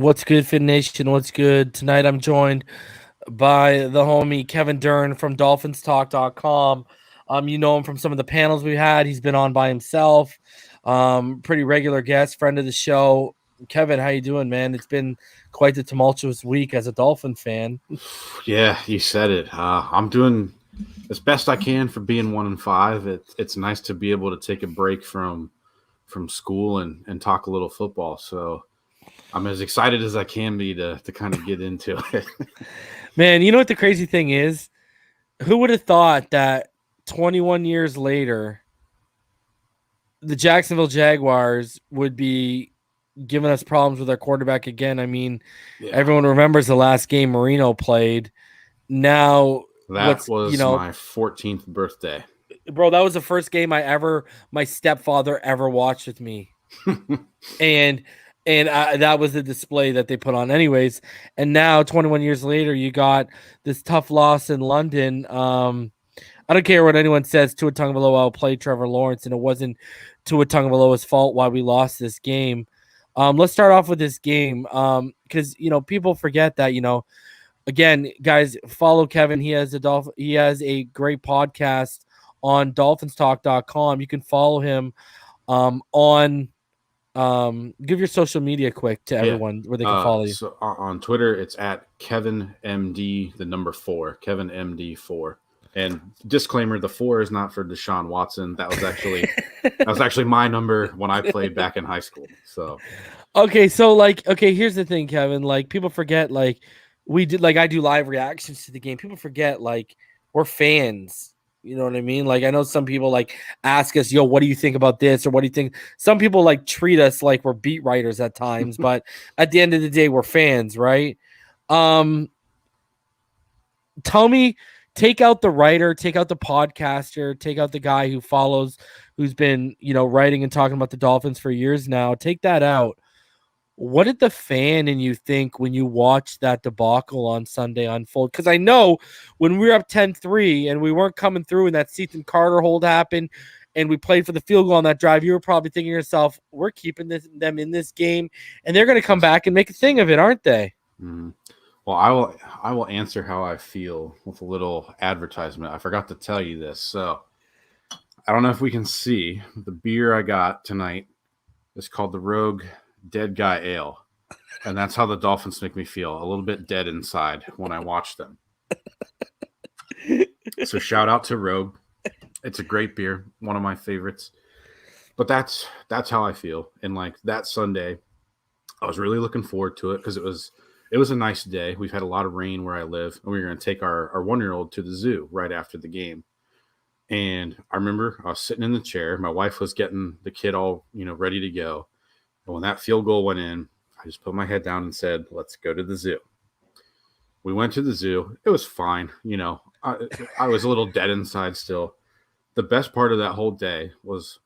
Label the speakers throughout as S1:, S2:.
S1: What's good, Phinish, and what's good? Tonight I'm joined by the homie Kevin Dern from DolphinsTalk.com. You know him from some of the panels we had. He's been on by himself. Pretty regular guest, friend of the show. Kevin, how you doing, man? It's been quite the tumultuous week as a Dolphin fan.
S2: Yeah, you said it. I'm doing as best I can for being 1-5. It's nice to be able to take a break from school and talk a little football. So I'm as excited as I can be to kind of get into it.
S1: Man, you know what the crazy thing is? Who would have thought that 21 years later, the Jacksonville Jaguars would be giving us problems with our quarterback again? I mean, Everyone remembers the last game Marino played. Now,
S2: that was my 14th birthday.
S1: Bro, that was the first game my stepfather ever watched with me. and that was the display that they put on anyways. And now 21 years later, you got this tough loss in London. I don't care what anyone says. Tua Tagovailoa played Trevor Lawrence, and it wasn't Tua Tagovailoa's fault why we lost this game. Let's start off with this game because people forget that again, guys, follow Kevin. He has a great podcast on DolphinsTalk.com. You can follow him on. Give your social media quick to everyone where they can follow you.
S2: So on Twitter, it's at KevinMD, the number 4, KevinMD4. And disclaimer: the 4 is not for Deshaun Watson. That was actually my number when I played back in high school. So,
S1: here's the thing, Kevin. Like, people forget, like, we did, like, I do live reactions to the game. People forget, like, we're fans. You know what I mean? Like, I know some people like ask us, "Yo, what do you think about this?" Or what do you think? Some people like treat us like we're beat writers at times, but at the end of the day, we're fans, right? Tell me. Take out the writer, take out the podcaster, take out the guy who's been, writing and talking about the Dolphins for years now. Take that out. What did the fan in you think when you watched that debacle on Sunday unfold? Because I know when we were up 10-3 and we weren't coming through and that Ethan Carter hold happened and we played for the field goal on that drive, you were probably thinking to yourself, we're keeping them in this game and they're going to come back and make a thing of it, aren't they?
S2: Mm-hmm. Well, I will answer how I feel with a little advertisement. I forgot to tell you this. So I don't know if we can see the beer I got tonight is called the Rogue Dead Guy Ale. And that's how the Dolphins make me feel, a little bit dead inside when I watch them. So shout out to Rogue. It's a great beer, one of my favorites. But that's how I feel. And like that Sunday, I was really looking forward to it because it was a nice day. We've had a lot of rain where I live, and we were going to take our 1-year-old to the zoo right after the game. And I remember I was sitting in the chair. My wife was getting the kid all, ready to go. And when that field goal went in, I just put my head down and said, let's go to the zoo. We went to the zoo. It was fine. I was a little dead inside still. The best part of that whole day was,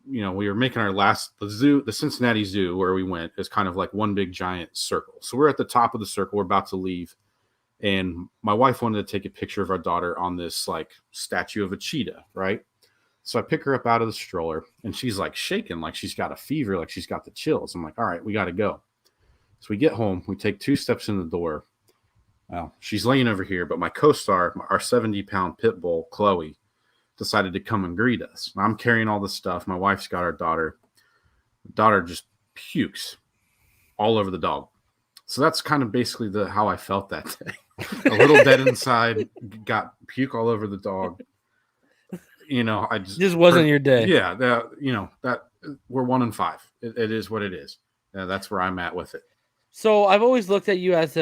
S2: we were making the Cincinnati Zoo where we went is kind of like one big giant circle. So we're at the top of the circle. We're about to leave. And my wife wanted to take a picture of our daughter on this like statue of a cheetah, right? So I pick her up out of the stroller and she's like shaking, like she's got a fever, like she's got the chills. I'm like, all right, we got to go. So we get home. We take 2 steps in the door. Well, she's laying over here, but my co-star, our 70-pound pit bull, Chloe, decided to come and greet us. I'm carrying all this stuff. My wife's got our daughter. The daughter just pukes all over the dog. So that's kind of basically how I felt that day. A little dead inside, got puke all over the dog. I just
S1: wasn't your day.
S2: Yeah, that we're 1-5. It is what it is. That's where I'm at with it.
S1: So I've always looked at you as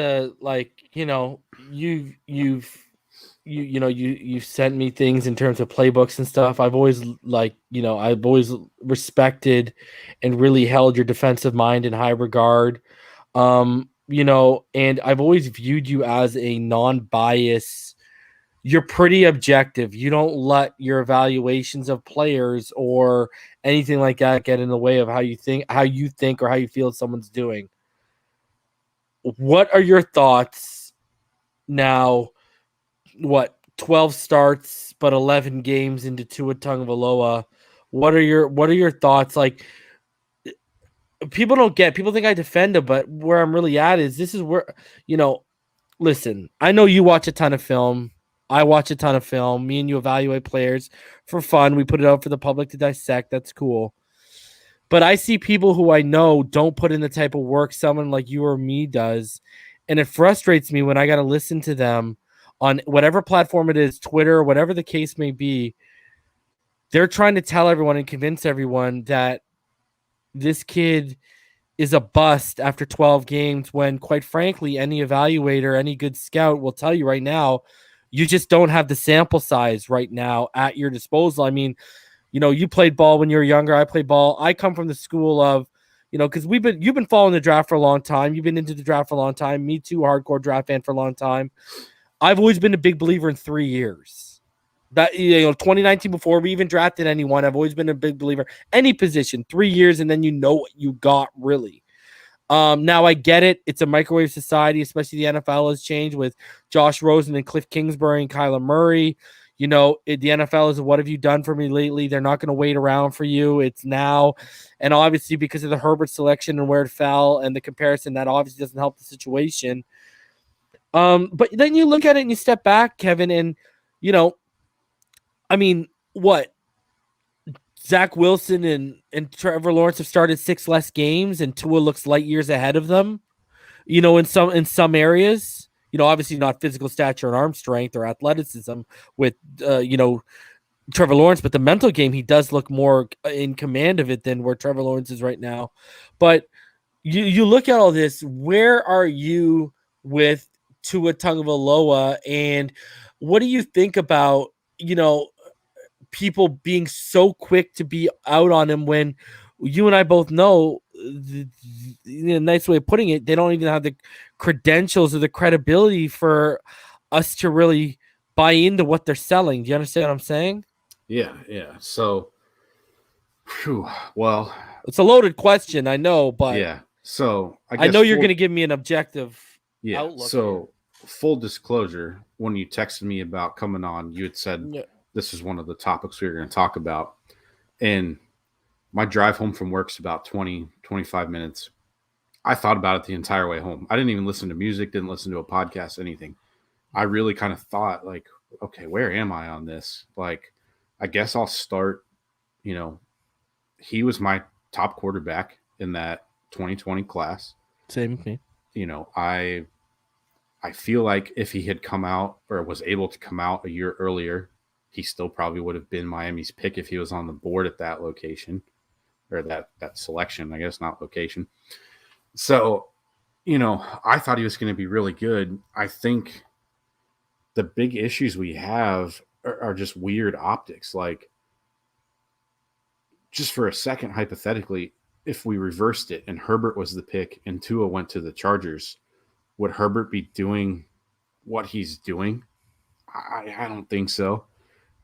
S1: you've sent me things in terms of playbooks and stuff. I've always I've always respected and really held your defensive mind in high regard. And I've always viewed you as a non-bias. You're pretty objective. You don't let your evaluations of players or anything like that get in the way of how you think or how you feel someone's doing. What are your thoughts now? 12 starts, but 11 games into Tua Tagovailoa. What are your thoughts? Like, people don't get. People think I defend him, but where I'm really at is this is where listen. I know you watch a ton of film. I watch a ton of film. Me and you evaluate players for fun. We put it out for the public to dissect. That's cool. But I see people who I know don't put in the type of work someone like you or me does. And it frustrates me when I got to listen to them on whatever platform it is, Twitter, whatever the case may be. They're trying to tell everyone and convince everyone that this kid is a bust after 12 games when, quite frankly, any evaluator, any good scout will tell you right now, you just don't have the sample size right now at your disposal. I mean, you played ball when you were younger. I played ball. I come from the school of, because you've been following the draft for a long time. You've been into the draft for a long time. Me too, hardcore draft fan for a long time. I've always been a big believer in 3 years. That 2019 before we even drafted anyone, I've always been a big believer. Any position, 3 years, and then you know what you got really. Now I get it. It's a microwave society, especially the NFL has changed with Josh Rosen and Cliff Kingsbury and Kyler Murray. The NFL is what have you done for me lately? They're not going to wait around for you. It's now. And obviously because of the Herbert selection and where it fell and the comparison, that obviously doesn't help the situation. But then you look at it and you step back, Kevin, and, I mean, what? Zach Wilson and Trevor Lawrence have started 6 less games, and Tua looks light years ahead of them, in some areas. Obviously not physical stature and arm strength or athleticism with, Trevor Lawrence, but the mental game, he does look more in command of it than where Trevor Lawrence is right now. But you look at all this, where are you with Tua Tagovailoa, and what do you think about, people being so quick to be out on him when you and I both know, the nice way of putting it, they don't even have the credentials or the credibility for us to really buy into what they're selling. Do you understand what I'm saying?
S2: Yeah. So, well,
S1: it's a loaded question, I know, but
S2: yeah. So
S1: I know you're going to give me an objective outlook.
S2: So full disclosure, when you texted me about coming on, you had said this is one of the topics we were going to talk about. And my drive home from work's about 20, 25 minutes. I thought about it the entire way home. I didn't even listen to music, didn't listen to a podcast, anything. I really kind of thought like, okay, where am I on this? Like, I guess I'll start, he was my top quarterback in that 2020 class.
S1: Same with me.
S2: I feel like if he had come out or was able to come out a year earlier, he still probably would have been Miami's pick if he was on the board at that location or that selection, I guess, not location. So, I thought he was going to be really good. I think the big issues we have are just weird optics. Like, just for a second, hypothetically, if we reversed it and Herbert was the pick and Tua went to the Chargers, would Herbert be doing what he's doing? I don't think so.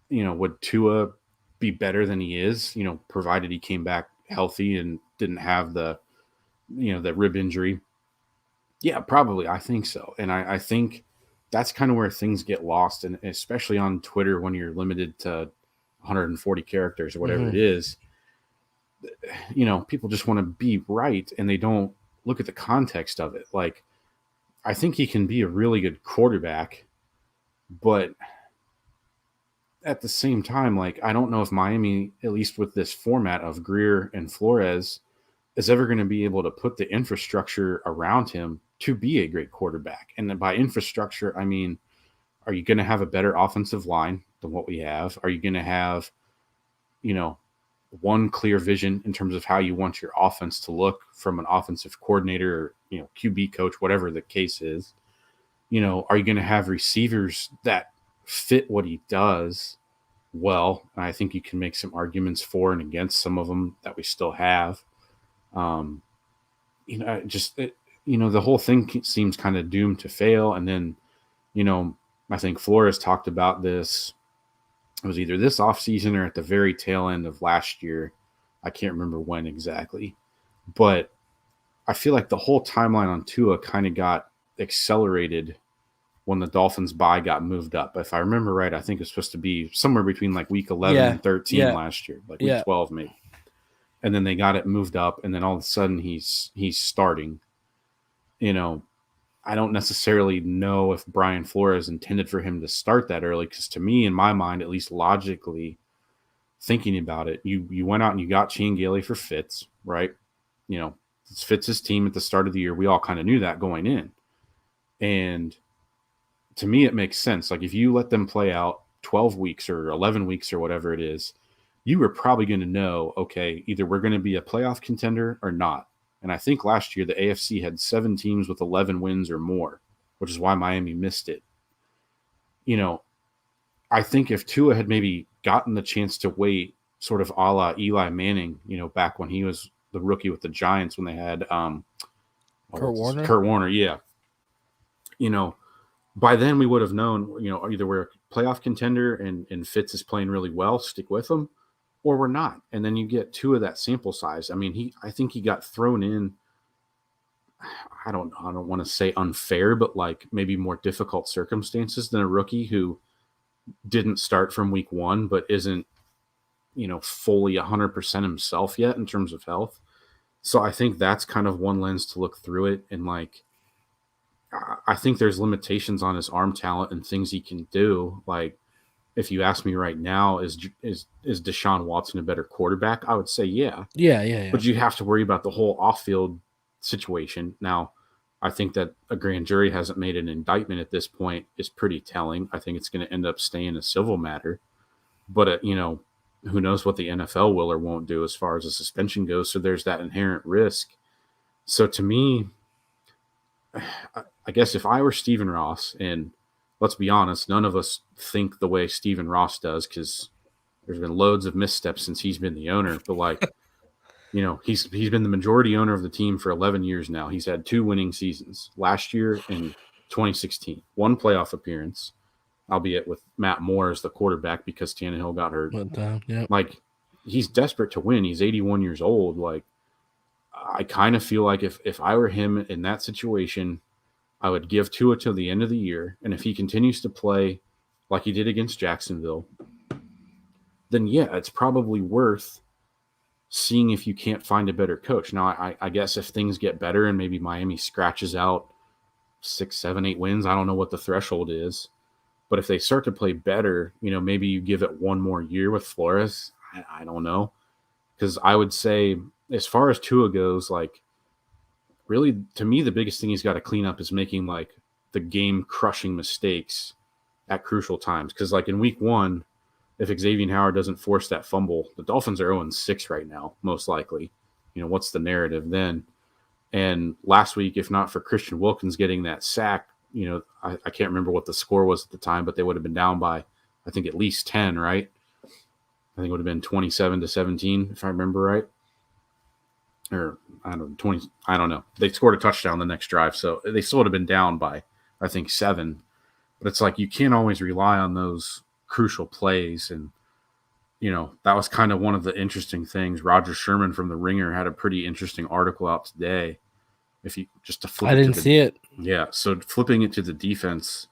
S2: Would Tua be better than he is, provided he came back healthy and didn't have the rib injury? Yeah, probably. I think so. And I think that's kind of where things get lost. And especially on Twitter, when you're limited to 140 characters or whatever it is, people just want to be right and they don't look at the context of it. Like, I think he can be a really good quarterback, but at the same time, like, I don't know if Miami, at least with this format of Grier and Flores, is ever going to be able to put the infrastructure around him to be a great quarterback. And by infrastructure, I mean, are you going to have a better offensive line than what we have? Are you going to have, one clear vision in terms of how you want your offense to look from an offensive coordinator or, QB coach, whatever the case is? Are you going to have receivers that fit what he does well? And I think you can make some arguments for and against some of them that we still have. The whole thing seems kind of doomed to fail. And then, I think Flores talked about this. It was either this offseason or at the very tail end of last year. I can't remember when exactly. But I feel like the whole timeline on Tua kind of got accelerated when the Dolphins bye got moved up. If I remember right, I think it was supposed to be somewhere between like week 11 and 13 last year, like week 12 maybe. and then they got it moved up, and then all of a sudden he's starting. You know, I don't necessarily know if Brian Flores intended for him to start that early, because to me, in my mind, at least logically thinking about it, you went out and you got Chiangale for Fitz, right? You know, it's Fitz's team at the start of the year. We all kind of knew that going in. And to me, it makes sense. Like, if you let them play out 12 weeks or 11 weeks or whatever it is, you were probably going to know, okay, either we're going to be a playoff contender or not. And I think last year the AFC had 7 teams with 11 wins or more, which is why Miami missed it. You know, I think if Tua had maybe gotten the chance to wait, sort of a la Eli Manning, you know, back when he was the rookie with the Giants, when they had
S1: Kurt
S2: Warner, yeah. You know, by then we would have known, you know, either we're a playoff contender and Fitz is playing really well, stick with him, or we're not. And then you get Tua that sample size. I mean, I think he got thrown in, I don't want to say unfair, but like maybe more difficult circumstances than a rookie who didn't start from week 1, but isn't, you know, fully 100% himself yet in terms of health. So I think that's kind of one lens to look through it. And like, I think there's limitations on his arm talent and things he can do. Like, if you ask me right now, is Deshaun Watson a better quarterback? I would say yeah.
S1: Yeah.
S2: But you have to worry about the whole off-field situation. Now, I think that a grand jury hasn't made an indictment at this point is pretty telling. I think it's going to end up staying a civil matter. But, you know, who knows what the NFL will or won't do as far as a suspension goes. So there's that inherent risk. So to me, I guess if I were Stephen Ross, and let's be honest, none of us think the way Stephen Ross does, because there's been loads of missteps since he's been the owner. But like, you know, he's been the majority owner of the team for 11 years now. He's had 2 winning seasons, last year in 2016, 1 playoff appearance, albeit with Matt Moore as the quarterback because Tannehill got hurt.
S1: Yeah.
S2: Like, he's desperate to win. He's 81 years old. Like, I kind of feel like if I were him in that situation, I would give Tua till the end of the year. And if he continues to play like he did against Jacksonville, then yeah, it's probably worth seeing if you can't find a better coach. Now, I guess if things get better and maybe Miami scratches out 6, 7, 8 wins, I don't know what the threshold is. But if they start to play better, you know, maybe you give it 1 more year with Flores. I don't know. Because I would say, as far as Tua goes, like, really, to me, the biggest thing he's got to clean up is making like the game-crushing mistakes at crucial times. Because like in week 1, if Xavier Howard doesn't force that fumble, the Dolphins are 0-6 right now, most likely. You know, what's the narrative then? And last week, if not for Christian Wilkins getting that sack, you know, I can't remember what the score was at the time, but they would have been down by, I think, at least 10, right? I think it would have been 27-17, if I remember right. Or I don't know, 20. I don't know. They scored a touchdown the next drive, so they still would have been down by, I think, 7. But it's like you can't always rely on those crucial plays, and you know that was kind of one of the interesting things. Roger Sherman from The Ringer had a pretty interesting article out today. If you just to flip,
S1: I didn't see it.
S2: Yeah, so flipping it to the defense,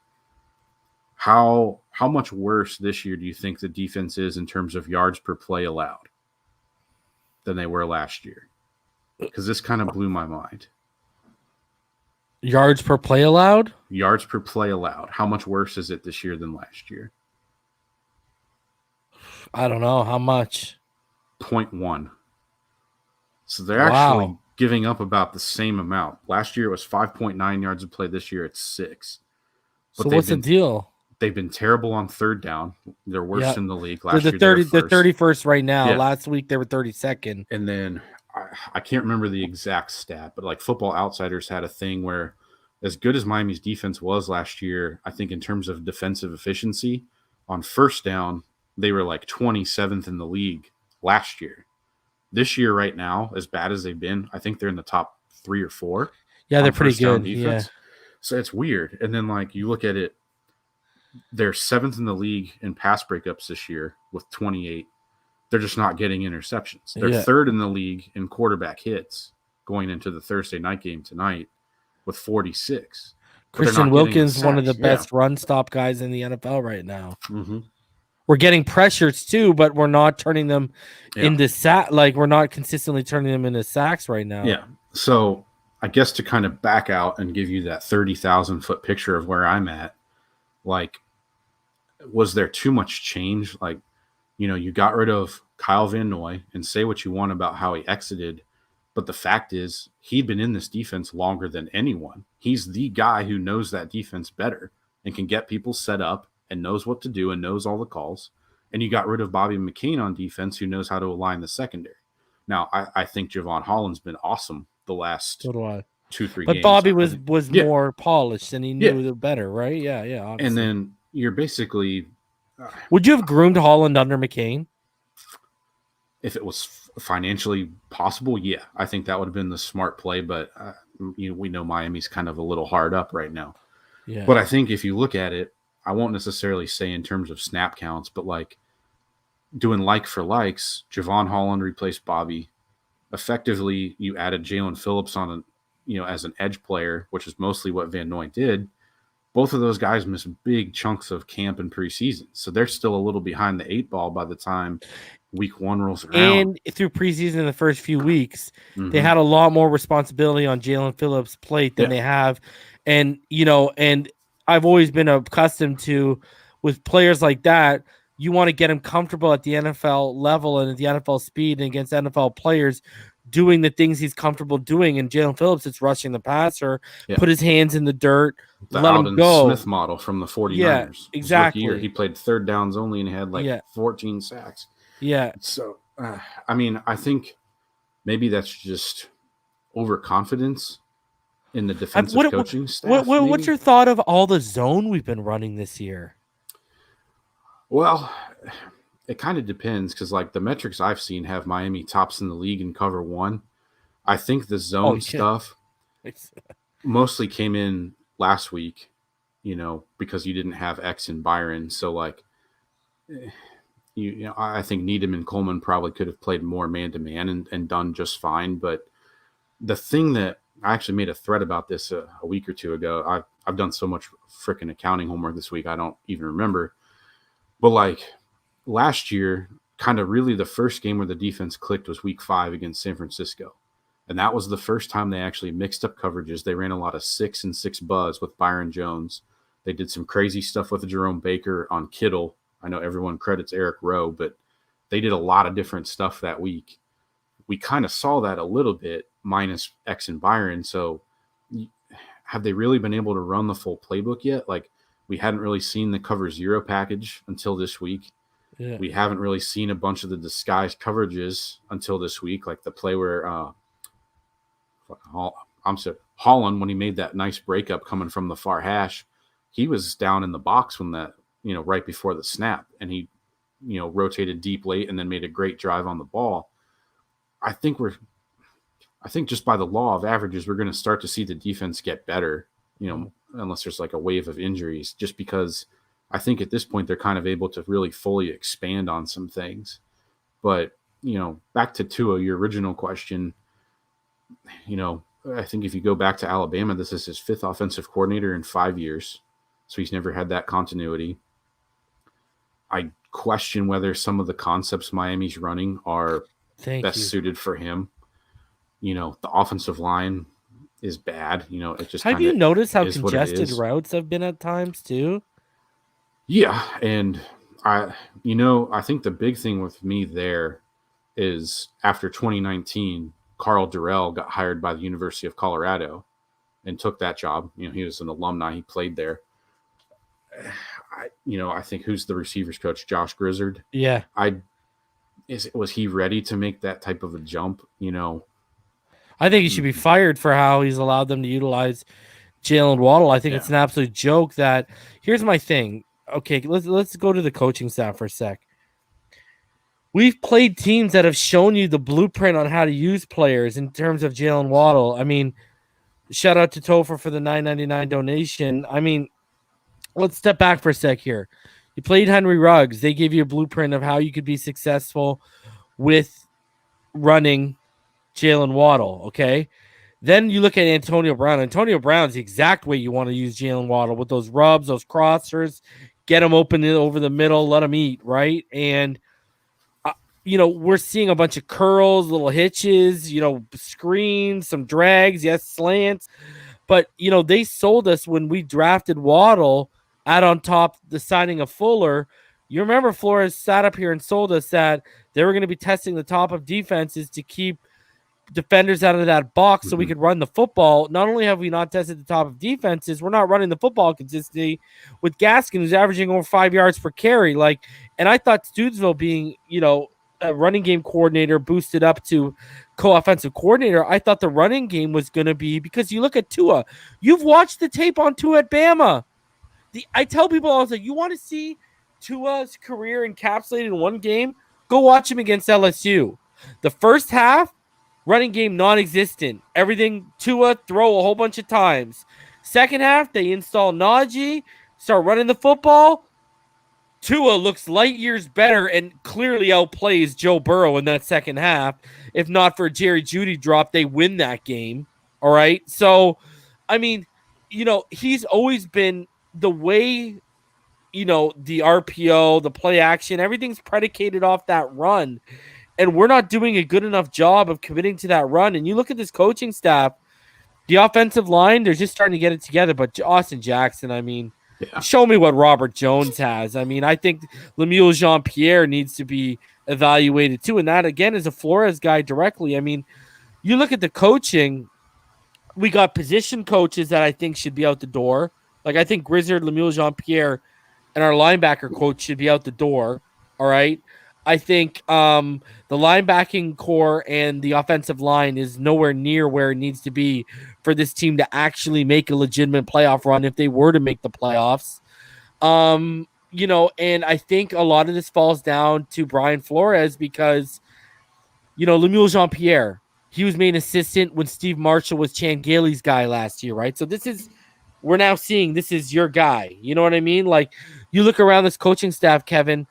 S2: how much worse this year do you think the defense is in terms of yards per play allowed than they were last year? Because this kind of blew my mind.
S1: Yards per play allowed?
S2: Yards per play allowed. How much worse is it this year than last year?
S1: I don't know. How much?
S2: 0.1. So they're actually giving up about the same amount. Last year it was 5.9 yards of play. This year it's 6.
S1: But so what's the deal?
S2: They've been terrible on third down. They're worse in the league. Last
S1: year they're 31st right now.
S2: Yeah.
S1: Last week they were 32nd.
S2: And then I can't remember the exact stat, but like Football Outsiders had a thing where, as good as Miami's defense was last year, I think in terms of defensive efficiency, on first down, they were like 27th in the league last year. This year right now, as bad as they've been, I think they're in the top 3 or 4.
S1: Yeah, they're pretty good. Yeah.
S2: So it's weird. And then like you look at it, they're 7th in the league in pass breakups this year with 28. They're just not getting interceptions. They're 3rd in the league in quarterback hits going into the Thursday night game tonight with 46.
S1: Christian Wilkins, one of the best run stop guys in the NFL right now.
S2: Mm-hmm.
S1: we're getting pressures too, but we're not turning them into sack. Like we're not consistently turning them into sacks right now.
S2: Yeah. So I guess to kind of back out and give you that 30,000 foot picture of where I'm at, like, was there too much change? Like, you got rid of Kyle Van Noy, and say what you want about how he exited, but the fact is he'd been in this defense longer than anyone. He's the guy who knows that defense better and can get people set up and knows what to do and knows all the calls. And you got rid of Bobby McCain on defense, who knows how to align the secondary. Now, I think Javon Holland's been awesome the last 2-3 games.
S1: But Bobby was more polished and he knew the better, right? Yeah, obviously.
S2: And then you're basically...
S1: would you have groomed Holland under McCain?
S2: If it was financially possible, yeah. I think that would have been the smart play, but we know Miami's kind of a little hard up right now.
S1: Yeah.
S2: But I think if you look at it, I won't necessarily say in terms of snap counts, but like doing like for likes, Javon Holland replaced Bobby. Effectively, you added Jalen Phillips on as an edge player, which is mostly what Van Noy did. Both of those guys missed big chunks of camp and preseason, so they're still a little behind the 8 ball by the time week 1 rolls around.
S1: And through preseason in the first few weeks, they had a lot more responsibility on Jalen Phillips' plate than they have. And, and I've always been accustomed to, with players like that, you want to get him comfortable at the NFL level and at the NFL speed and against NFL players doing the things he's comfortable doing. And Jalen Phillips, it's rushing the passer, put his hands in the dirt, let him go.
S2: Smith model from the 49ers.
S1: Yeah, exactly.
S2: Year, he played third downs only and had 14 sacks.
S1: Yeah.
S2: So, I think maybe that's just overconfidence in the defensive coaching staff.
S1: What's your thought of all the zone we've been running this year?
S2: Well, it kind of depends because, like, the metrics I've seen have Miami tops in the league in cover 1. I think the zone stuff mostly came in last week, because you didn't have X and Byron. So, like, I think Needham and Coleman probably could have played more man-to-man and done just fine. But the thing that I actually made a thread about this a week or two ago. I've done so much freaking accounting homework this week, I don't even remember. But, like, last year, kind of really the first game where the defense clicked was week 5 against San Francisco. And that was the first time they actually mixed up coverages. They ran a lot of 6 and 6 buzz with Byron Jones. They did some crazy stuff with Jerome Baker on Kittle. I know everyone credits Eric Rowe, but they did a lot of different stuff that week. We kind of saw that a little bit minus X and Byron. So have they really been able to run the full playbook yet? Like, we hadn't really seen the cover 0 package until this week. Yeah. We haven't really seen a bunch of the disguised coverages until this week, like the play where Holland, when he made that nice breakup coming from the far hash, he was down in the box when that, right before the snap, and he, rotated deep late and then made a great drive on the ball. I think just by the law of averages, we're going to start to see the defense get better, unless there's like a wave of injuries, just because I think at this point they're kind of able to really fully expand on some things. But, back to Tua, your original question, I think if you go back to Alabama, this is his 5th offensive coordinator in 5 years. So he's never had that continuity. I question whether some of the concepts Miami's running are suited for him. The offensive line is bad. It just
S1: have you noticed how congested routes have been at times too?
S2: Yeah, and I think the big thing with me there is after 2019, Carl Durrell got hired by the University of Colorado and took that job. He was an alumni. He played there. I think who's the receivers coach? Josh Grizzard.
S1: Yeah.
S2: Was he ready to make that type of a jump?
S1: I think he should be fired for how he's allowed them to utilize Jalen Waddle. I think it's an absolute joke that here's my thing. Okay, let's go to the coaching staff for a sec. We've played teams that have shown you the blueprint on how to use players in terms of Jalen Waddle. I mean, shout out to Topher for the $9.99 donation. I mean, let's step back for a sec here. You played Henry Ruggs. They gave you a blueprint of how you could be successful with running Jalen Waddle, okay? Then you look at Antonio Brown. Antonio Brown's the exact way you want to use Jalen Waddle with those rubs, those crossers, get them open over the middle, let them eat, right? And we're seeing a bunch of curls, little hitches, screens, some drags, yes, slants. But, they sold us when we drafted Waddle out on top the signing of Fuller. You remember Flores sat up here and sold us that they were going to be testing the top of defenses to keep defenders out of that box so we could run the football. Not only have we not tested the top of defenses, we're not running the football consistently with Gaskin, who's averaging over 5 yards per carry. And I thought Studesville being, a running game coordinator boosted up to co-offensive coordinator, I thought the running game was going to be, because you look at Tua. You've watched the tape on Tua at Bama. I tell people all the time, you want to see Tua's career encapsulated in one game? Go watch him against LSU. The first half, running game non-existent. Everything Tua throw a whole bunch of times. Second half, they install Najee, start running the football. Tua looks light years better and clearly outplays Joe Burrow in that second half. If not for a Jerry Jeudy drop, they win that game. All right. So, I mean, he's always been the way, the RPO, the play action, everything's predicated off that run. And we're not doing a good enough job of committing to that run. And you look at this coaching staff, the offensive line, they're just starting to get it together. But Austin Jackson, I mean, show me what Robert Jones has. I mean, I think Lemuel Jean-Pierre needs to be evaluated too. And that, again, is a Flores guy directly. I mean, you look at the coaching, we got position coaches that I think should be out the door. Like, I think Grizzard, Lemuel Jean-Pierre, and our linebacker coach should be out the door. All right. I think the linebacking core and the offensive line is nowhere near where it needs to be for this team to actually make a legitimate playoff run if they were to make the playoffs. And I think a lot of this falls down to Brian Flores because, Lemuel Jean-Pierre, he was made an assistant when Steve Marshall was Chan Gailey's guy last year, right? So we're now seeing this is your guy. You know what I mean? Like, you look around this coaching staff, Kevin,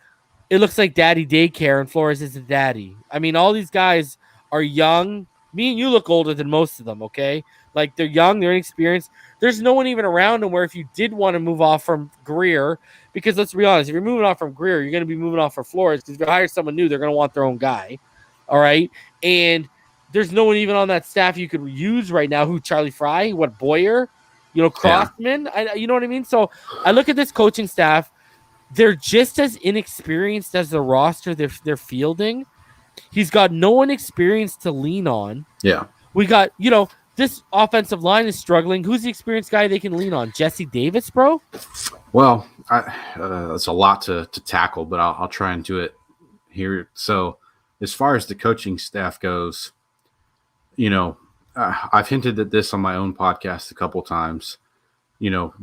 S1: it looks like daddy daycare, and Flores is the daddy. I mean, all these guys are young. Me and you look older than most of them, okay? Like, they're young, they're inexperienced. There's no one even around them where if you did want to move off from Grier, because let's be honest, if you're moving off from Grier, you're going to be moving off for Flores, because if you hire someone new, they're going to want their own guy, all right? And there's no one even on that staff you could use right now. Who, Charlie Fry? What, Boyer? Crossman? Yeah. You know what I mean? So I look at this coaching staff. They're just as inexperienced as the roster they're fielding. He's got no one experienced to lean on.
S2: Yeah.
S1: We got, this offensive line is struggling. Who's the experienced guy they can lean on? Jesse Davis, bro?
S2: Well, it's a lot to tackle, but I'll try and do it here. So as far as the coaching staff goes, I've hinted at this on my own podcast a couple times.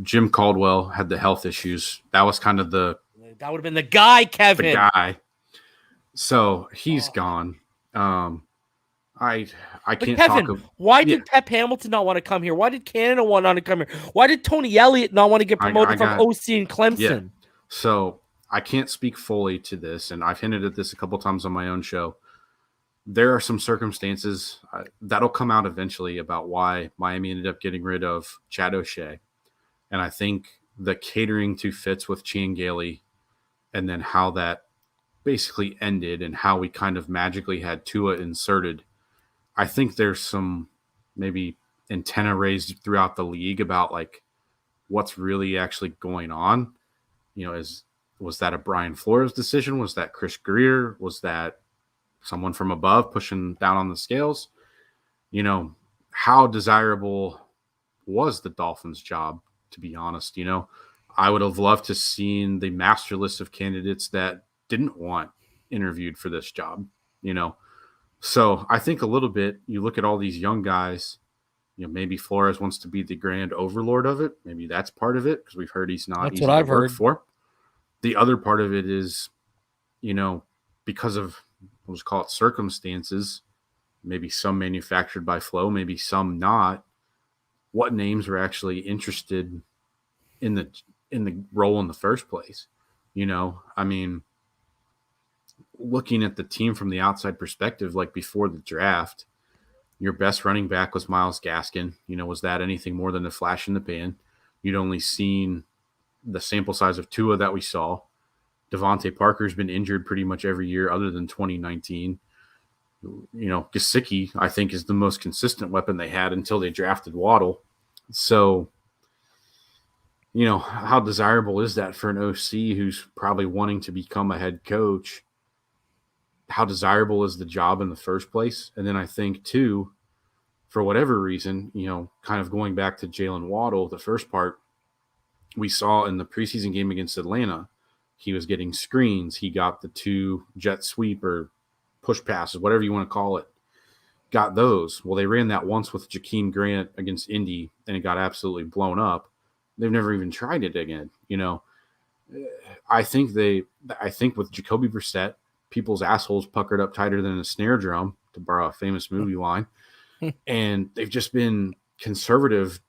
S2: Jim Caldwell had the health issues. That was kind of that
S1: would have been the guy, Kevin.
S2: The guy. So he's gone. I can't
S1: Kevin,
S2: talk.
S1: Why did Pep Hamilton not want to come here? Why did Canada want to come here? Why did Tony Elliott not want to get promoted from OC in Clemson?
S2: Yeah. So I can't speak fully to this, and I've hinted at this a couple times on my own show. There are some circumstances that'll come out eventually about why Miami ended up getting rid of Chad O'Shea. And I think the catering to fits with Chan Gailey and then how that basically ended and how we kind of magically had Tua inserted. I think there's some maybe antenna raised throughout the league about like what's really actually going on. Was that a Brian Flores decision? Was that Chris Grier? Was that someone from above pushing down on the scales? How desirable was the Dolphins job? To be honest, I would have loved to seen the master list of candidates that didn't want interviewed for this job, So I think a little bit, you look at all these young guys, maybe Flores wants to be the grand overlord of it. Maybe that's part of it because we've heard he's not.
S1: That's what I've heard.
S2: For. The other part of it is, because of, let's call it circumstances, maybe some manufactured by Flo, maybe some not. What names are actually interested in the role in the first place? I mean, looking at the team from the outside perspective, like before the draft, your best running back was Myles Gaskin. Was that anything more than a flash in the pan? You'd only seen the sample size of Tua that we saw. Devontae Parker's been injured pretty much every year other than 2019. Gesicki, I think, is the most consistent weapon they had until they drafted Waddle. So, how desirable is that for an OC who's probably wanting to become a head coach? How desirable is the job in the first place? And then I think, too, for whatever reason, kind of going back to Jalen Waddle, the first part, we saw in the preseason game against Atlanta, he was getting screens. He got the 2 jet sweep or push passes, whatever you want to call it, got those. Well, they ran that once with Jakeem Grant against Indy, and it got absolutely blown up. They've never even tried it again. I think with Jacoby Brissett, people's assholes puckered up tighter than a snare drum, to borrow a famous movie line. And they've just been conservative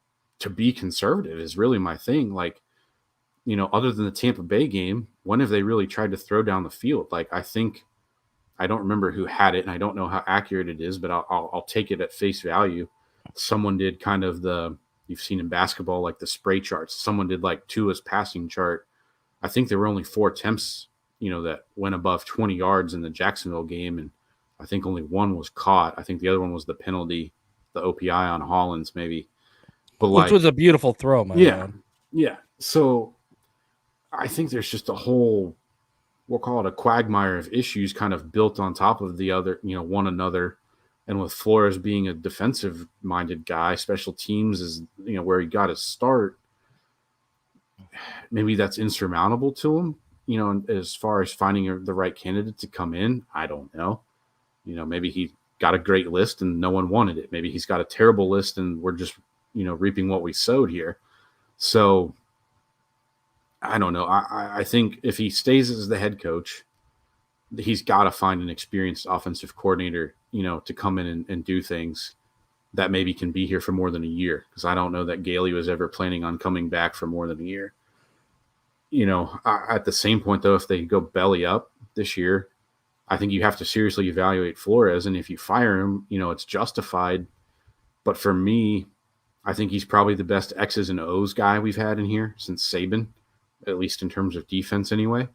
S2: to be conservative is really my thing. Like, other than the Tampa Bay game, when have they really tried to throw down the field? Like, I don't remember who had it, and I don't know how accurate it is, but I'll take it at face value. Someone did kind of you've seen in basketball, like the spray charts. Someone did like Tua's passing chart. I think there were only 4 attempts, that went above 20 yards in the Jacksonville game, and I think only one was caught. I think the other one was the penalty, the OPI on Hollins, maybe. But
S1: which was a beautiful throw, man.
S2: Yeah. So I think there's just a whole, we'll call it a quagmire of issues kind of built on top of the other, one another. And with Flores being a defensive-minded guy, special teams is, where he got his start. Maybe that's insurmountable to him, as far as finding the right candidate to come in. I don't know. Maybe he got a great list and no one wanted it. Maybe he's got a terrible list and we're just, reaping what we sowed here. So I don't know. I think if he stays as the head coach, he's got to find an experienced offensive coordinator, to come in and do things that maybe can be here for more than a year. Because I don't know that Gailey was ever planning on coming back for more than a year. At the same point, though, if they go belly up this year, I think you have to seriously evaluate Flores. And if you fire him, it's justified. But for me, I think he's probably the best X's and O's guy we've had in here since Saban, at least in terms of defense anyway.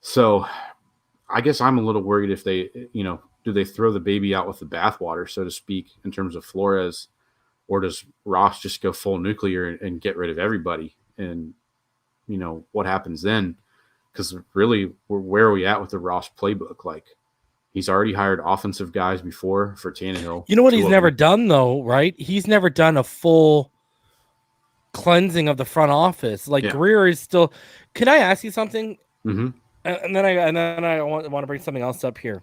S2: So I guess I'm a little worried if they, do they throw the baby out with the bathwater, so to speak, in terms of Flores, or does Ross just go full nuclear and get rid of everybody? And, what happens then? Because really, where are we at with the Ross playbook? Like, he's already hired offensive guys before for Tannehill.
S1: You know what he's never done, though, right? He's never done a full cleansing of the front office. Like, Grier is still. Can I ask you something?
S2: Mm-hmm.
S1: And then I want to bring something else up here.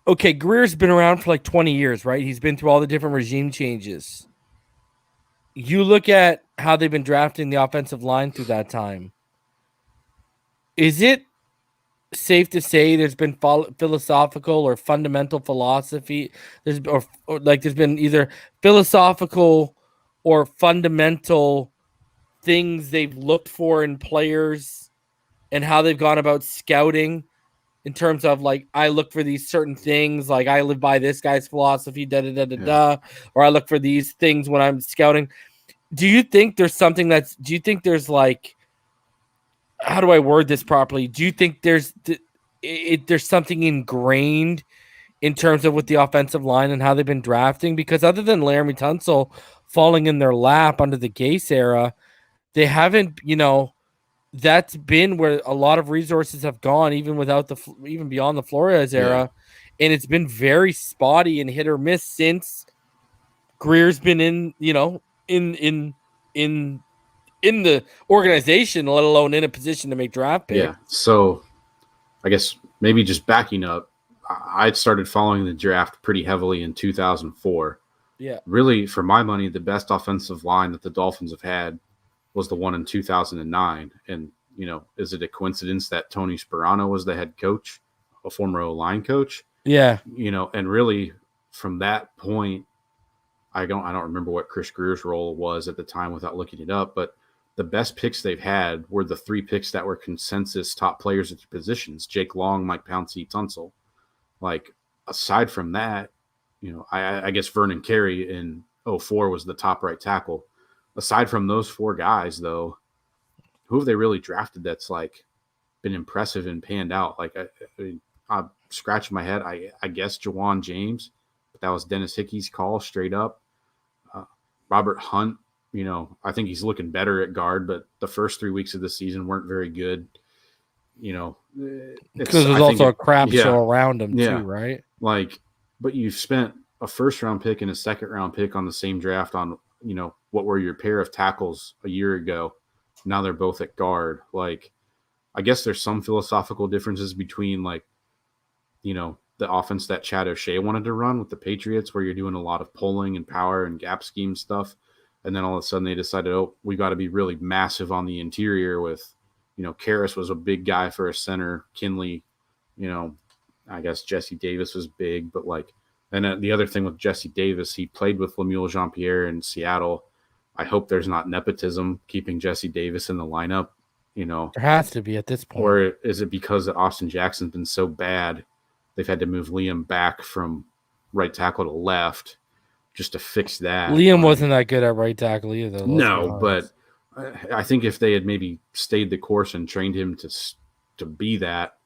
S1: Okay, Grier's been around for like 20 years, right? He's been through all the different regime changes. You look at how they've been drafting the offensive line through that time. Is it safe to say there's been philosophical or fundamental philosophy? There's been either philosophical or fundamental things they've looked for in players and how they've gone about scouting in terms of, like, I look for these certain things, like I live by this guy's philosophy, or I look for these things when I'm scouting. Do you think there's something do you think there's like, how do I word this properly? Do you think there's something ingrained in terms of with the offensive line and how they've been drafting? Because other than Laramie Tunsil falling in their lap under the Gase era, they haven't, that's been where a lot of resources have gone, even beyond the Flores era. And it's been very spotty and hit or miss since Grier's been in the organization, let alone in a position to make draft picks.
S2: Yeah. So I guess maybe just backing up, I started following the draft pretty heavily in 2004.
S1: Yeah.
S2: Really, for my money, the best offensive line that the Dolphins have had was the one in 2009. And, is it a coincidence that Tony Sperano was the head coach, a former O-line coach?
S1: Yeah.
S2: And really from that point, I don't remember what Chris Grier's role was at the time without looking it up, but the best picks they've had were the 3 picks that were consensus top players at their positions: Jake Long, Mike Pouncey, Tunsil. Like, aside from that, I guess Vernon Carey in 04 was the top right tackle. aside from those 4 guys, though, who have they really drafted that's like been impressive and panned out? Like, I'm scratching my head. I guess Jawan James, but that was Dennis Hickey's call straight up. Robert Hunt, I think he's looking better at guard, but the first 3 weeks of the season weren't very good.
S1: Because there's also a crap show around him too, right?
S2: Like, but you've spent a first-round pick and a second-round pick on the same draft on, what were your pair of tackles a year ago. Now they're both at guard. Like, I guess there's some philosophical differences between, like, the offense that Chad O'Shea wanted to run with the Patriots, where you're doing a lot of pulling and power and gap scheme stuff. And then all of a sudden they decided, we got to be really massive on the interior with, Karras was a big guy for a center. Kinley, I guess Jesse Davis was big, but like, and the other thing with Jesse Davis, he played with Lemuel Jean-Pierre in Seattle. I hope there's not nepotism keeping Jesse Davis in the lineup.
S1: There has to be at this point.
S2: Or is it because Austin Jackson's been so bad they've had to move Liam back from right tackle to left just to fix that?
S1: Liam wasn't that good at right tackle either.
S2: No, but I think if they had maybe stayed the course and trained him to be that,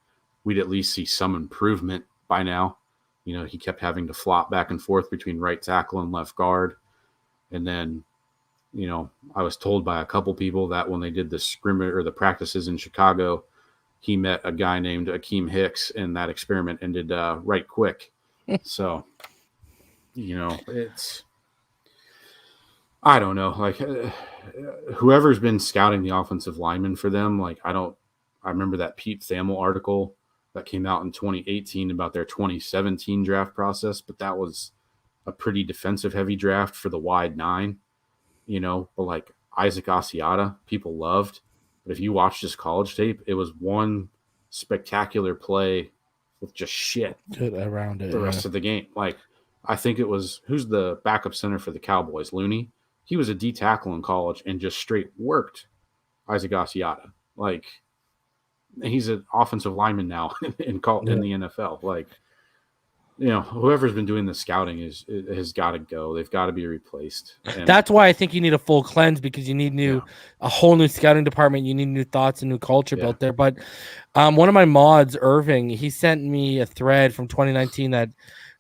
S2: we'd at least see some improvement by now. He kept having to flop back and forth between right tackle and left guard. And then, I was told by a couple people that when they did the scrimmage or the practices in Chicago, he met a guy named Akeem Hicks, and that experiment ended right quick. So, it's, I don't know, like whoever's been scouting the offensive linemen for them, like I remember that Pete Thamel article that came out in 2018 about their 2017 draft process, but that was a pretty defensive heavy draft for the wide 9, but like Isaac Asiata, people loved. But if you watched his college tape, it was one spectacular play with just shit
S1: around it
S2: the rest of the game. Like, I think it was, who's the backup center for the Cowboys? Looney. He was a D tackle in college and just straight worked Isaac Asiata. Like, he's an offensive lineman now in the NFL. Like, whoever's been doing the scouting has got to go. They've got to be replaced. And
S1: that's why I think you need a full cleanse, because you need a whole new scouting department. You need new thoughts and new culture built there. But one of my mods, Irving, he sent me a thread from 2019 that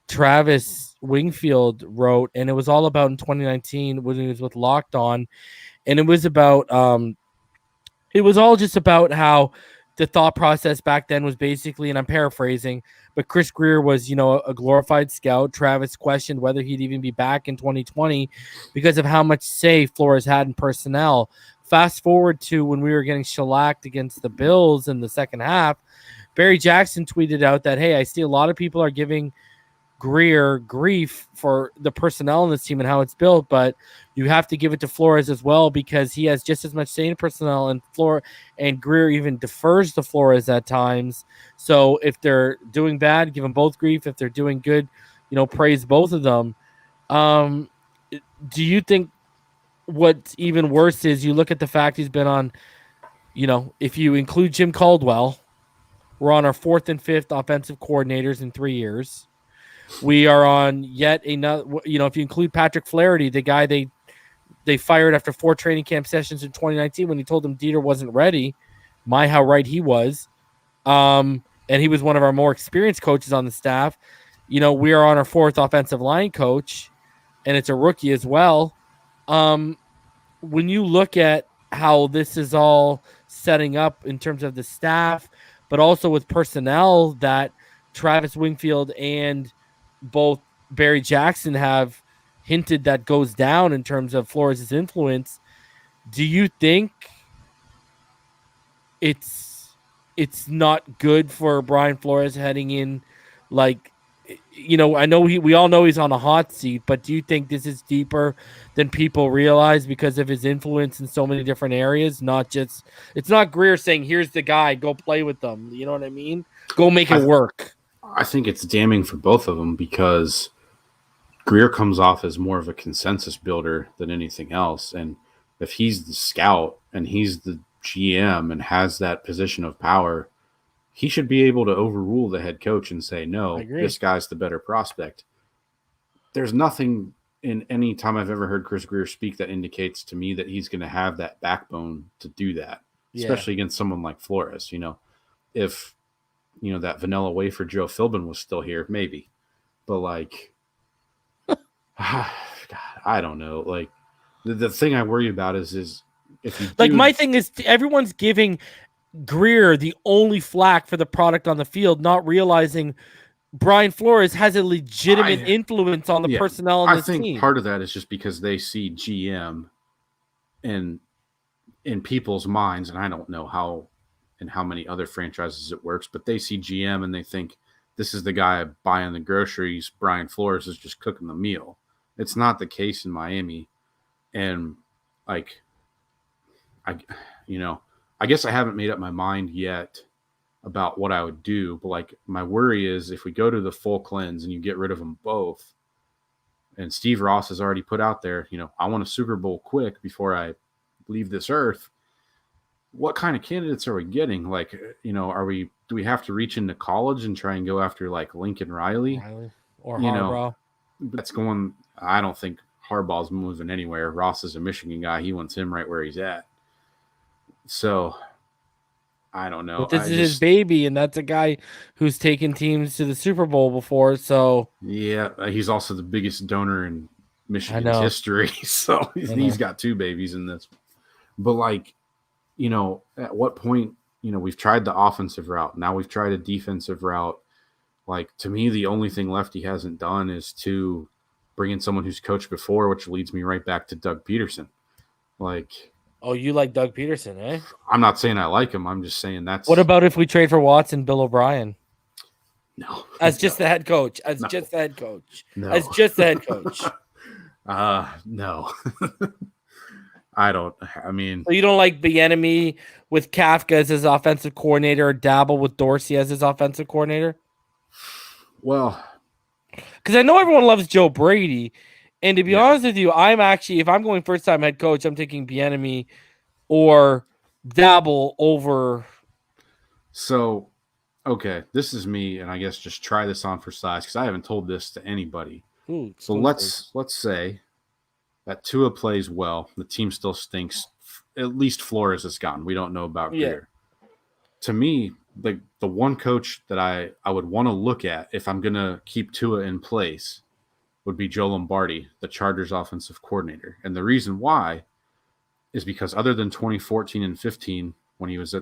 S1: Travis Wingfield wrote, and it was all about in 2019 when he was with Locked On, and it was about it was all just about how the thought process back then was basically, and I'm paraphrasing, but Chris Grier was, a glorified scout. Travis questioned whether he'd even be back in 2020 because of how much say Flores had in personnel. Fast forward to when we were getting shellacked against the Bills in the second half, Barry Jackson tweeted out that, hey, I see a lot of people are giving Grier grief for the personnel in this team and how it's built, but you have to give it to Flores as well, because he has just as much say in personnel, and Grier even defers to Flores at times. So if they're doing bad, give them both grief. If they're doing good, praise both of them. Do you think what's even worse is you look at the fact he's been on, if you include Jim Caldwell, we're on our 4th and 5th offensive coordinators in 3 years. We are on yet another, if you include Patrick Flaherty, the guy they fired after 4 training camp sessions in 2019 when he told them Dieter wasn't ready. How right he was. And he was one of our more experienced coaches on the staff. We are on our 4th offensive line coach, and it's a rookie as well. When you look at how this is all setting up in terms of the staff, but also with personnel that Travis Wingfield and both Barry Jackson have hinted that goes down in terms of Flores' influence, do you think it's not good for Brian Flores heading in? Like, I know we all know he's on a hot seat, but do you think this is deeper than people realize because of his influence in so many different areas? It's not Grier saying, here's the guy, go play with them. You know what I mean? Go make it work.
S2: I think it's damning for both of them, because Grier comes off as more of a consensus builder than anything else. And if he's the scout and he's the GM and has that position of power, he should be able to overrule the head coach and say, no, this guy's the better prospect. There's nothing in any time I've ever heard Chris Grier speak, that indicates to me that he's going to have that backbone to do that, especially against someone like Flores. If that vanilla wafer Joe Philbin was still here, maybe, but like, God, I don't know. Like, the thing I worry about is if you
S1: like, my thing is everyone's giving Grier the only flack for the product on the field, not realizing Brian Flores has a legitimate influence on the personnel on this team.
S2: I think part of that is just because they see GM in people's minds, and I don't know how many other franchises it works, but they see GM and they think this is the guy buying the groceries. Brian Flores is just cooking the meal. It's not the case in Miami. And like, I guess I haven't made up my mind yet about what I would do, but like, my worry is if we go to the full cleanse and you get rid of them both, and Steve Ross has already put out there, I want a Super Bowl quick before I leave this earth. What kind of candidates are we getting? Like, do we have to reach into college and try and go after like Lincoln Riley
S1: or Harbaugh?
S2: I don't think Harbaugh's moving anywhere. Ross is a Michigan guy. He wants him right where he's at. So I don't know.
S1: But this is his baby, and that's a guy who's taken teams to the Super Bowl before. So
S2: yeah, he's also the biggest donor in Michigan's history. So he's got two babies in this. But like, at what point, we've tried the offensive route. Now we've tried a defensive route. Like, to me, the only thing left he hasn't done is to bring in someone who's coached before, which leads me right back to Doug Peterson. Like,
S1: oh, you like Doug Peterson, eh?
S2: I'm not saying I like him. I'm just saying that's.
S1: What about if we trade for Watson, Bill O'Brien?
S2: No.
S1: As just the head coach.
S2: No.
S1: Just the head coach.
S2: No. I don't. I mean,
S1: so you don't like Bieniemy with Kafka as his offensive coordinator, or Dabble with Dorsey as his offensive coordinator?
S2: Well,
S1: because I know everyone loves Joe Brady, and to be honest with you, I'm actually, if I'm going first time head coach, I'm taking Bieniemy or Dabble over.
S2: So, okay, this is me, and I guess just try this on for size because I haven't told this to anybody. So let's say that Tua plays well, the team still stinks. At least Flores is gone. We don't know about Grier. To me, the one coach that I would want to look at if I'm going to keep Tua in place would be Joe Lombardi, the Chargers offensive coordinator. And the reason why is because other than 2014 and 15, when he was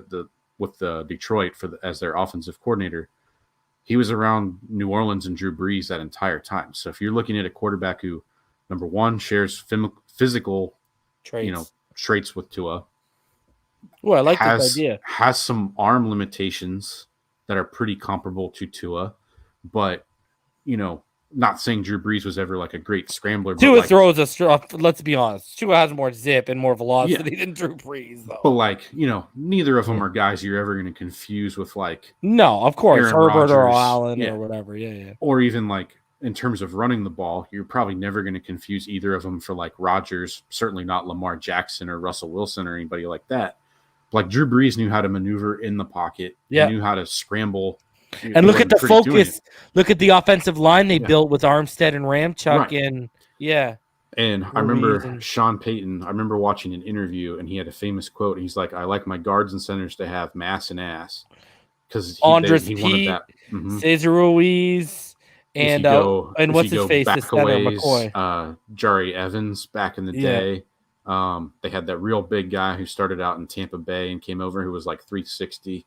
S2: with the Detroit as their offensive coordinator, he was around New Orleans and Drew Brees that entire time. So if you're looking at a quarterback who, number one, shares physical traits with Tua.
S1: Oh, I like this idea.
S2: Has some arm limitations that are pretty comparable to Tua, but not saying Drew Brees was ever like a great scrambler.
S1: Tua throws let's be honest. Tua has more zip and more velocity than Drew Brees, though.
S2: But neither of them are guys you're ever going to confuse with
S1: no, of course,
S2: Aaron
S1: Herbert
S2: Rodgers,
S1: or Allen or whatever. Yeah.
S2: Or even in terms of running the ball, you're probably never going to confuse either of them for Rodgers. Certainly not Lamar Jackson or Russell Wilson or anybody like that. Drew Brees knew how to maneuver in the pocket. Yeah. He knew how to scramble.
S1: And look at the focus. Look at the offensive line they built with Armstead and Ramchuk. Right.
S2: And I remember Sean Payton. I remember watching an interview, and he had a famous quote. He's like, "I like my guards and centers to have mass and ass," because he wanted that. Mm-hmm.
S1: Cesar Ruiz, and what's his face? The center, McCoy.
S2: Jari Evans back in the day. They had that real big guy who started out in Tampa Bay and came over who was 360.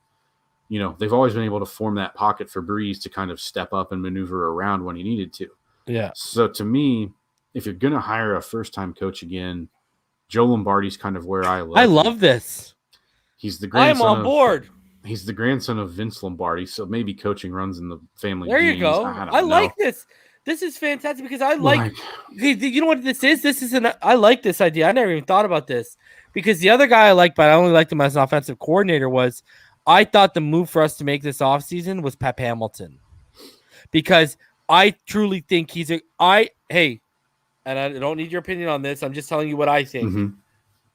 S2: They've always been able to form that pocket for Brees to kind of step up and maneuver around when he needed to.
S1: Yeah.
S2: So to me, if you're going to hire a first-time coach again, Joe Lombardi's kind of where I love.
S1: I love this.
S2: He's the grandson.
S1: I'm on board.
S2: He's the grandson of Vince Lombardi, so maybe coaching runs in the family.
S1: There
S2: genes.
S1: You go. I like this. This is fantastic because I like. You know what this is? I like this idea. I never even thought about this because the other guy I like, but I only liked him as an offensive coordinator, was I thought the move for us to make this offseason was Pep Hamilton, because I truly think and I don't need your opinion on this. I'm just telling you what I think.
S2: Mm-hmm.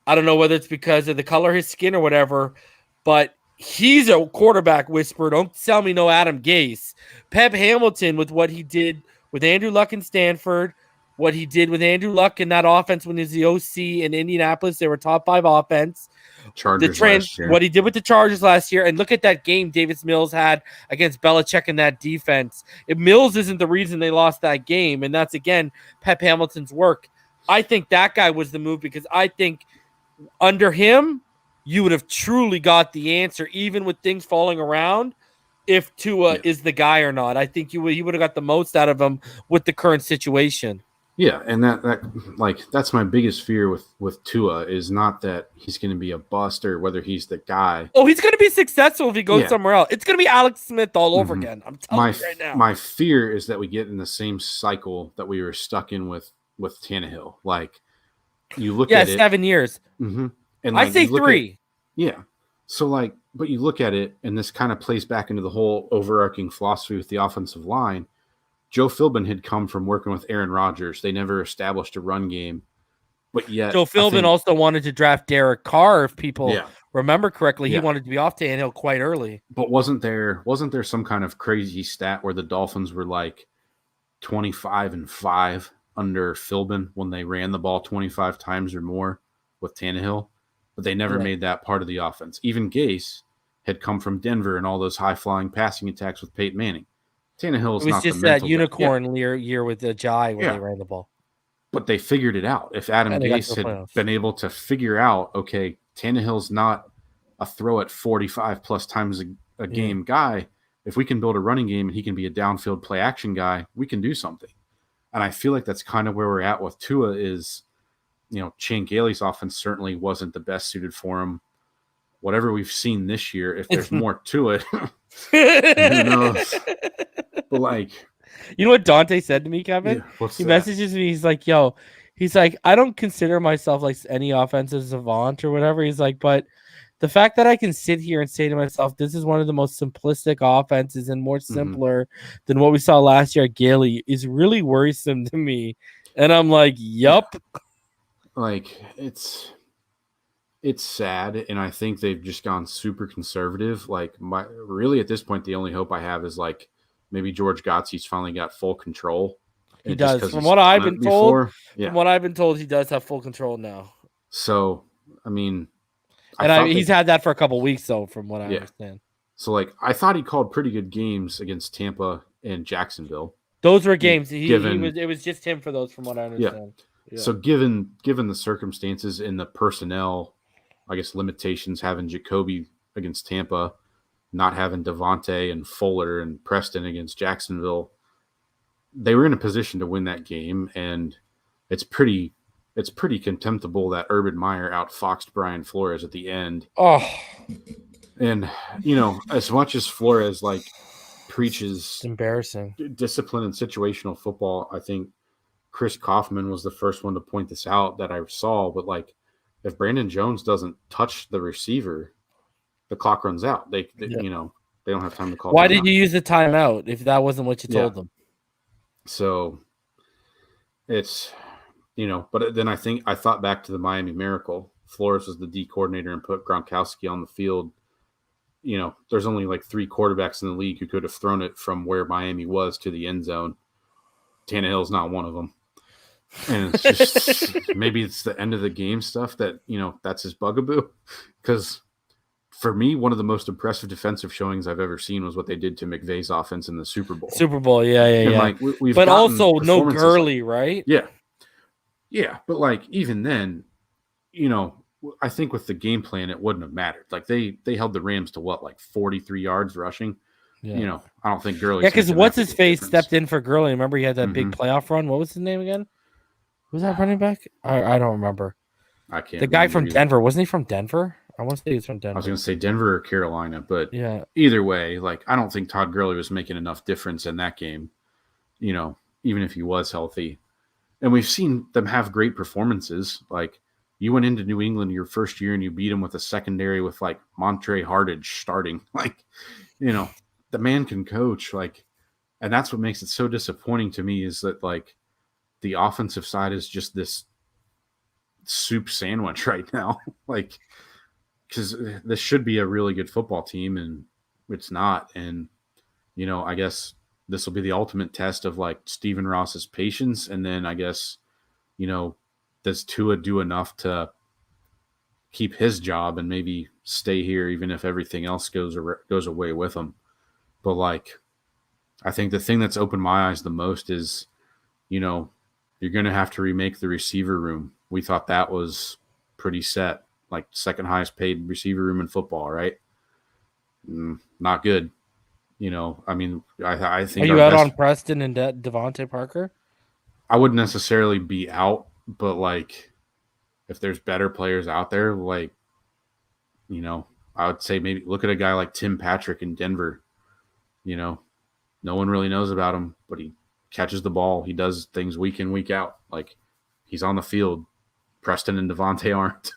S1: I don't know whether it's because of the color of his skin or whatever, but he's a quarterback whisperer. Don't tell me no Adam Gase. Pep Hamilton, with what he did with Andrew Luck in Stanford, what he did with Andrew Luck in that offense when he was the OC in Indianapolis. They were top 5 offense.
S2: Chargers last year.
S1: What he did with the Chargers last year, and look at that game Davis Mills had against Belichick in that defense. If Mills isn't the reason they lost that game, and that's again Pep Hamilton's work. I think that guy was the move because I think under him, you would have truly got the answer, even with things falling around, if Tua is the guy or not. I think he would have got the most out of him with the current situation.
S2: Yeah, and that's my biggest fear with Tua is not that he's going to be a bust or whether he's the guy.
S1: Oh, he's going to be successful if he goes somewhere else. It's going to be Alex Smith all over again. I'm telling you right now.
S2: My fear is that we get in the same cycle that we were stuck in with Tannehill. Like, you look at it.
S1: 7 years.
S2: Mm-hmm. And
S1: I say 3.
S2: So, but you look at it, and this kind of plays back into the whole overarching philosophy with the offensive line. Joe Philbin had come from working with Aaron Rodgers. They never established a run game, but yet
S1: Joe Philbin also wanted to draft Derek Carr. If people remember correctly, he wanted to be off Tannehill quite early.
S2: But wasn't there some kind of crazy stat where the Dolphins were like 25-5 under Philbin when they ran the ball 25 times or more with Tannehill? But they never made that part of the offense. Even Gase had come from Denver and all those high-flying passing attacks with Peyton Manning. Tannehill's not the mental guy. It was just that
S1: unicorn year with the Jai when they ran the ball.
S2: But they figured it out. If Adam Gase had been able to figure out, okay, Tannehill's not a throw at 45-plus times a game guy. If we can build a running game and he can be a downfield play-action guy, we can do something. And I feel like that's kind of where we're at with Tua is, Chan Gailey's offense certainly wasn't the best suited for him. Whatever we've seen this year, if there's more to it, who knows? But
S1: you know what Dante said to me, Kevin? He messages me. He's like, I don't consider myself like any offensive savant or whatever. He's like, but the fact that I can sit here and say to myself, this is one of the most simplistic offenses and more simpler than what we saw last year at Gailey is really worrisome to me. And I'm like, yup.
S2: It's sad, and I think they've just gone super conservative. Really at this point, the only hope I have is maybe George Gottsy's finally got full control.
S1: He does. From what I've been told, he does have full control now.
S2: So, I mean,
S1: he's had that for a couple weeks, though, from what I understand.
S2: So, I thought he called pretty good games against Tampa and Jacksonville.
S1: Those were games. It was just him for those, from what I understand.
S2: Yeah. So, given the circumstances and the personnel, I guess limitations, having Jacoby against Tampa, not having Devontae and Fuller and Preston against Jacksonville, they were in a position to win that game, and it's pretty contemptible that Urban Meyer outfoxed Brian Flores at the end.
S1: Oh,
S2: and as much as Flores preaches
S1: it's embarrassing
S2: discipline and situational football, I think Chris Kaufman was the first one to point this out that I saw. But if Brandon Jones doesn't touch the receiver, the clock runs out. They don't have time to call.
S1: Why did you use the timeout if that wasn't what you told them?
S2: So it's, but then I thought back to the Miami Miracle. Flores was the D coordinator and put Gronkowski on the field. There's only 3 quarterbacks in the league who could have thrown it from where Miami was to the end zone. Tannehill's not one of them. And it's just maybe it's the end of the game stuff that, that's his bugaboo. Because for me, one of the most impressive defensive showings I've ever seen was what they did to McVay's offense in the Super Bowl.
S1: Yeah. But also no Gurley, right?
S2: Yeah. Yeah. But even then, I think with the game plan, it wouldn't have mattered. They held the Rams to 43 yards rushing. Yeah. I don't think Gurley.
S1: Yeah, because what's his face stepped in for Gurley. Remember, he had that big playoff run. What was his name again? Was that running back? I don't remember.
S2: I can't.
S1: The guy from Denver, wasn't he from Denver? I want to say he's from Denver.
S2: I was going to say Denver or Carolina, but either way, I don't think Todd Gurley was making enough difference in that game. Even if he was healthy, and we've seen them have great performances. You went into New England your first year and you beat them with a secondary with Montre Hardage starting. The man can coach. And that's what makes it so disappointing to me is that the offensive side is just this soup sandwich right now. Because this should be a really good football team and it's not. And, I guess this will be the ultimate test of like Stephen Ross's patience. And then I guess, does Tua do enough to keep his job and maybe stay here, even if everything else goes away with him? But like, I think the thing that's opened my eyes the most is, you're going to have to remake the receiver room. We thought that was pretty set, like second highest paid receiver room in football, right? Not good. I think
S1: Are you out on Preston and Devontae Parker?
S2: I wouldn't necessarily be out, but like if there's better players out there, like, I would say maybe look at a guy like Tim Patrick in Denver. No one really knows about him, but he catches the ball. He does things week in, week out. Like he's on the field. Preston and Devontae aren't.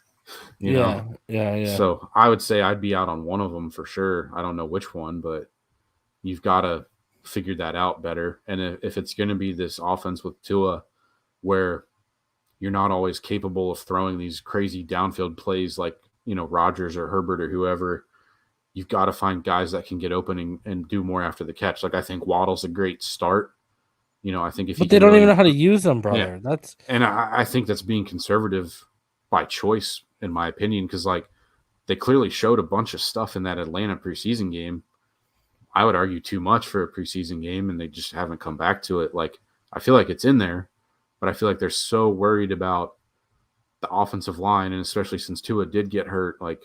S1: Yeah.
S2: So I would say I'd be out on one of them for sure. I don't know which one, but you've got to figure that out better. And if it's going to be this offense with Tua where you're not always capable of throwing these crazy downfield plays like, Rodgers or Herbert or whoever, you've got to find guys that can get open and do more after the catch. Like I think Waddle's a great start. I think
S1: but they don't even know how to use them, brother.
S2: Yeah. I think that's being conservative by choice, in my opinion, because like they clearly showed a bunch of stuff in that Atlanta preseason game. I would argue too much for a preseason game, and they just haven't come back to it. Like I feel like it's in there, but I feel like they're so worried about the offensive line, and especially since Tua did get hurt, like,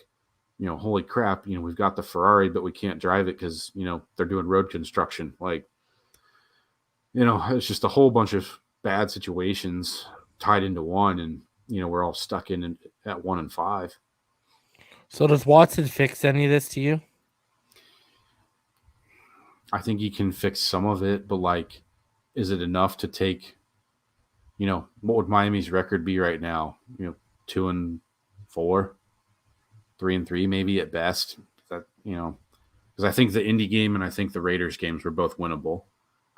S2: holy crap, we've got the Ferrari, but we can't drive it because, they're doing road construction. Like, it's just a whole bunch of bad situations tied into one, and, we're all stuck at 1-5.
S1: So does Watson fix any of this to you?
S2: I think he can fix some of it, but like, is it enough to take, what would Miami's record be right now? 2-4, 3-3, maybe at best. That because I think the Indy game and I think the Raiders games were both winnable.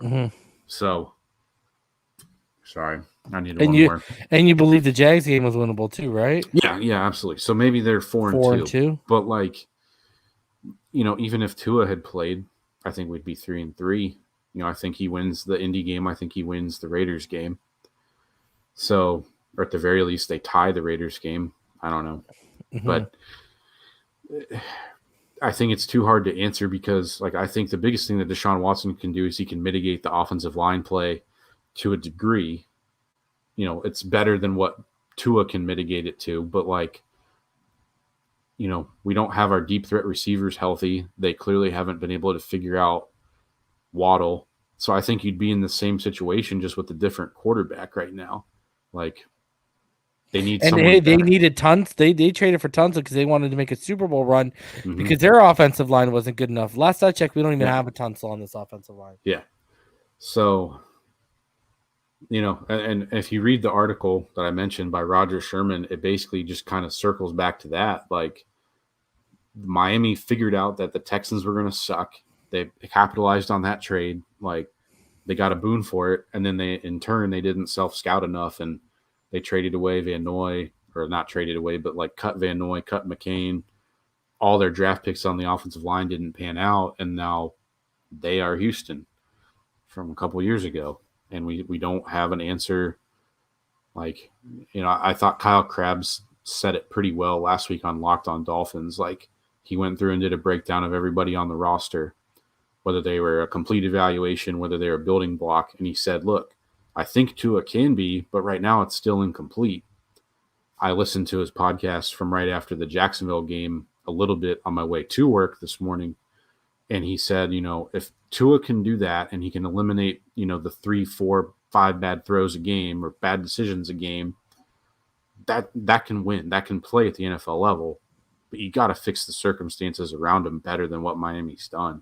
S1: Mm-hmm.
S2: So, sorry, I needed one more.
S1: And you believe the Jags game was winnable too, right?
S2: Yeah, absolutely. So maybe they're 4-2. But like, even if Tua had played, I think we'd be 3-3. I think he wins the Indy game. I think he wins the Raiders game. So, or at the very least, they tie the Raiders game. I don't know. Mm-hmm. But I think it's too hard to answer because, like, I think the biggest thing that Deshaun Watson can do is he can mitigate the offensive line play to a degree. It's better than what Tua can mitigate it to. But, like, we don't have our deep threat receivers healthy. They clearly haven't been able to figure out Waddle. So I think you'd be in the same situation just with a different quarterback right now. Like, they need
S1: they needed tons. They traded for tons because they wanted to make a Super Bowl run because their offensive line wasn't good enough. Last I checked, we don't even have a Tunsil on this offensive line.
S2: Yeah. So, and if you read the article that I mentioned by Roger Sherman, it basically just kind of circles back to that. Like, Miami figured out that the Texans were going to suck. They capitalized on that trade. Like, they got a boon for it, and then they didn't self-scout enough, and they traded away Van Noy, or not traded away, but like cut Van Noy, cut McCain. All their draft picks on the offensive line didn't pan out, and now they are Houston from a couple years ago, and we don't have an answer. Like, I thought Kyle Krabs said it pretty well last week on Locked On Dolphins. Like, he went through and did a breakdown of everybody on the roster, whether they were a complete evaluation, whether they were a building block. And he said, look, I think Tua can be, but right now it's still incomplete. I listened to his podcast from right after the Jacksonville game a little bit on my way to work this morning. And he said, if Tua can do that and he can eliminate, the 3, 4, 5 bad throws a game or bad decisions a game, that can win. That can play at the NFL level. But you got to fix the circumstances around him better than what Miami's done.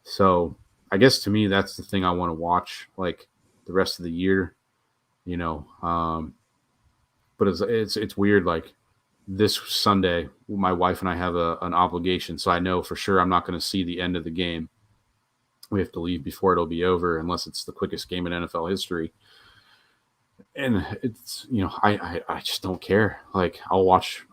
S2: So I guess to me, that's the thing I want to watch, like, the rest of the year, but it's weird. Like, this Sunday, my wife and I have an obligation. So I know for sure I'm not going to see the end of the game. We have to leave before it'll be over, unless it's the quickest game in NFL history. And it's, I just don't care. Like I'll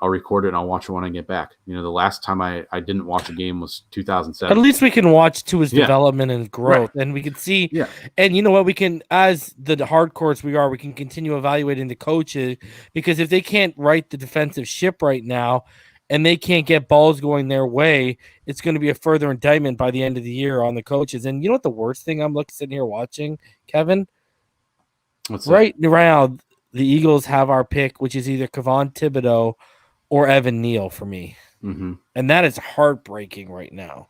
S2: record it and I'll watch it when I get back. The last time I didn't watch a game was 2007.
S1: At least we can watch to his development and growth,
S2: Right.
S1: and we can see.
S2: Yeah.
S1: And you know what? We can, as the hardcores we can continue evaluating the coaches, because if they can't right the defensive ship right now, and they can't get balls going their way, it's going to be a further indictment by the end of the year on the coaches. And you know what? The worst thing I'm sitting here watching, Kevin.
S2: What's
S1: right now, the Eagles have our pick, which is either Kevon Thibodeau or Evan Neal for me.
S2: Mm-hmm.
S1: And that is heartbreaking right now.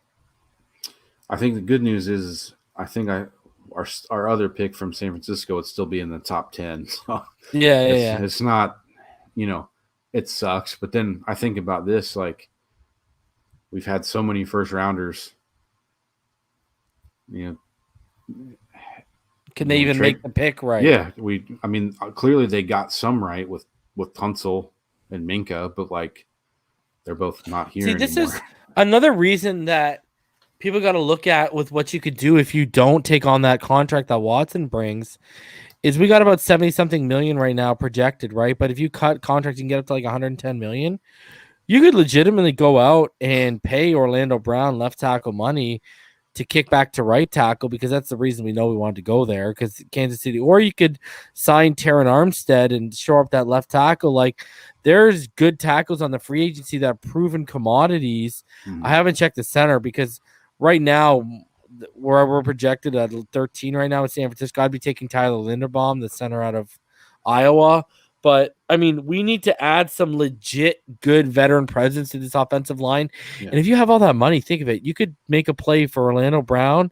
S2: I think the good news is I think our other pick from San Francisco would still be in the top 10. So it's not, it sucks. But then I think about this, like we've had so many first rounders,
S1: Can they even make the pick right?
S2: Yeah, clearly they got some right with Tunsil and Minka, but like they're both not here anymore.
S1: This is another reason that people got to look at with what you could do if you don't take on that contract that Watson brings. Is we got about 70-something million right now projected, right? But if you cut contracts, you can get up to like 110 million. You could legitimately go out and pay Orlando Brown left tackle money to kick back to right tackle, because that's the reason we know we wanted to go there, because Kansas City. Or you could sign Terron Armstead and shore up that left tackle. Like, there's good tackles on the free agency that are proven commodities. I haven't checked the center, because right now we're projected at 13 right now in San Francisco. I'd be taking Tyler Linderbaum, the center out of Iowa. But, I mean, we need to add some legit good veteran presence to this offensive line. Yeah. And if you have all that money, think of it. You could make a play for Orlando Brown,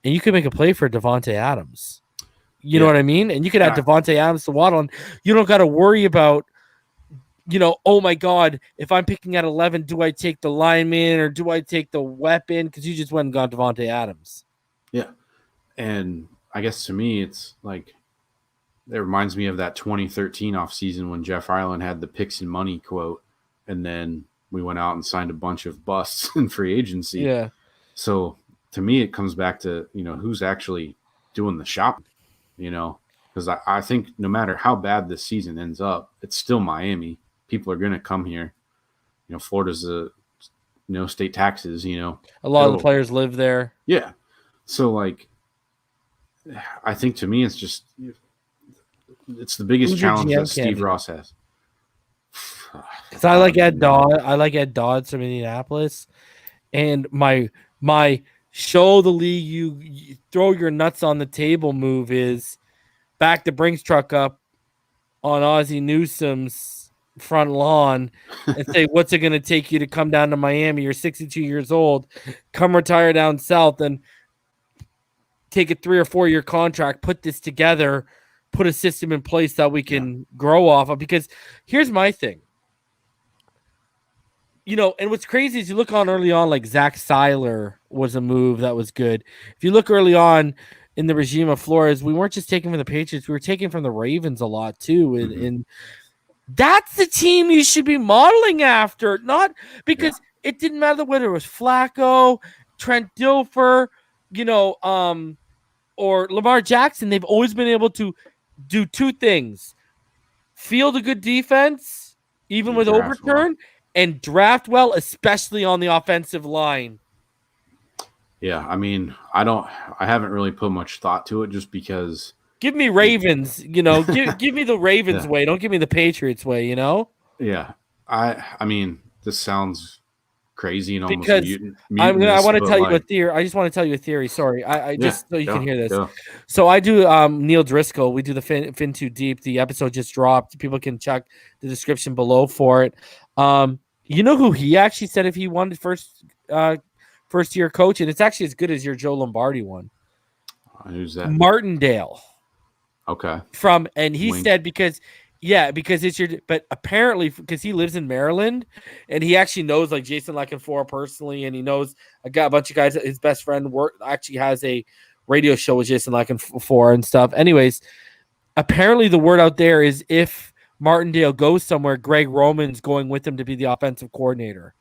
S1: and you could make a play for Devontae Adams. You know what I mean? And you could add Devontae Adams to Waddle, and you don't got to worry about, oh, my God, if I'm picking at 11, do I take the lineman or do I take the weapon? Because you just went and got Devontae Adams.
S2: Yeah. And I guess to me, it's like, it reminds me of that 2013 offseason when Jeff Ireland had the picks and money quote, and then we went out and signed a bunch of busts in free agency.
S1: Yeah.
S2: So to me, it comes back to, who's actually doing the shopping, because I think no matter how bad this season ends up, it's still Miami. People are going to come here. Florida's state taxes, A
S1: lot of the players live there.
S2: Yeah. So like, I think to me, it's just, it's the biggest challenge that Steve Ross has.
S1: Because I like Ed Dodd. I like Ed Dodds from Indianapolis. And my show the league you throw your nuts on the table move is back the Brinks truck up on Ozzie Newsom's front lawn and say, what's it going to take you to come down to Miami? You're 62 years old. Come retire down south and take a 3 or 4 year contract. Put this together. Put a system in place that we can grow off of. Because here's my thing. And what's crazy is you look on early on, like Zach Seiler was a move that was good. If you look early on in the regime of Flores, we weren't just taking from the Patriots, we were taking from the Ravens a lot too. And that's the team you should be modeling after, not because it didn't matter whether it was Flacco, Trent Dilfer, or Lamar Jackson. They've always been able to do two things: field a good defense, even with overturn, and draft well, especially on the offensive line.
S2: Yeah, I mean, I haven't really put much thought to it, just because.
S1: Give me Ravens, give me the Ravens way. Don't give me the Patriots way,
S2: Yeah, I mean, this sounds crazy and almost
S1: I want to tell you a theory. I just want to tell you a theory. Sorry, just so you can hear this. So I do Neil Driscoll. We do the Fin Too Deep. The episode just dropped. People can check the description below for it. You know who he actually said if he wanted first year coach, and it's actually as good as your Joe Lombardi one.
S2: Who's that?
S1: Martindale.
S2: Okay.
S1: He said because it's but apparently because he lives in Maryland and he actually knows like Jason Leconfor personally, and he knows a bunch of guys. His best friend actually has a radio show with Jason Leconfor and stuff. Anyways, apparently the word out there is if Martindale goes somewhere, Greg Roman's going with him to be the offensive coordinator.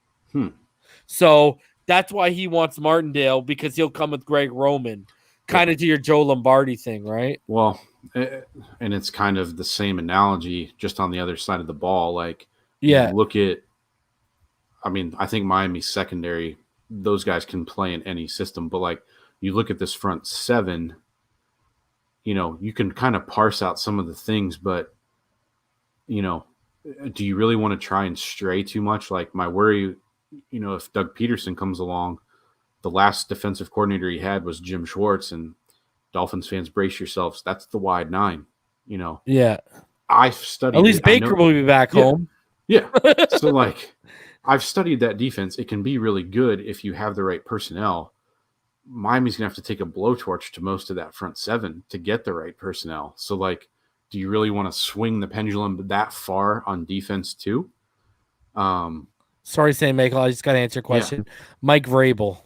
S1: So that's why he wants Martindale, because he'll come with Greg Roman. kind of to your Joe Lombardi thing, right?
S2: Well, and it's kind of the same analogy, just on the other side of the ball. Like,
S1: Yeah.
S2: you look at, I mean, I think Miami's secondary, those guys can play in any system, but like, you look at this front seven, you can kind of parse out some of the things, but, do you really want to try and stray too much? Like, my worry, if Doug Peterson comes along, the last defensive coordinator he had was Jim Schwartz, and Dolphins fans, brace yourselves. That's the wide nine.
S1: Yeah.
S2: I've studied.
S1: At least Baker will be back home.
S2: Yeah. So, like, I've studied that defense. It can be really good if you have the right personnel. Miami's going to have to take a blowtorch to most of that front seven to get the right personnel. So, like, do you really want to swing the pendulum that far on defense too?
S1: Sorry, St. Michael. I just got to answer a question. Yeah. Mike Vrabel.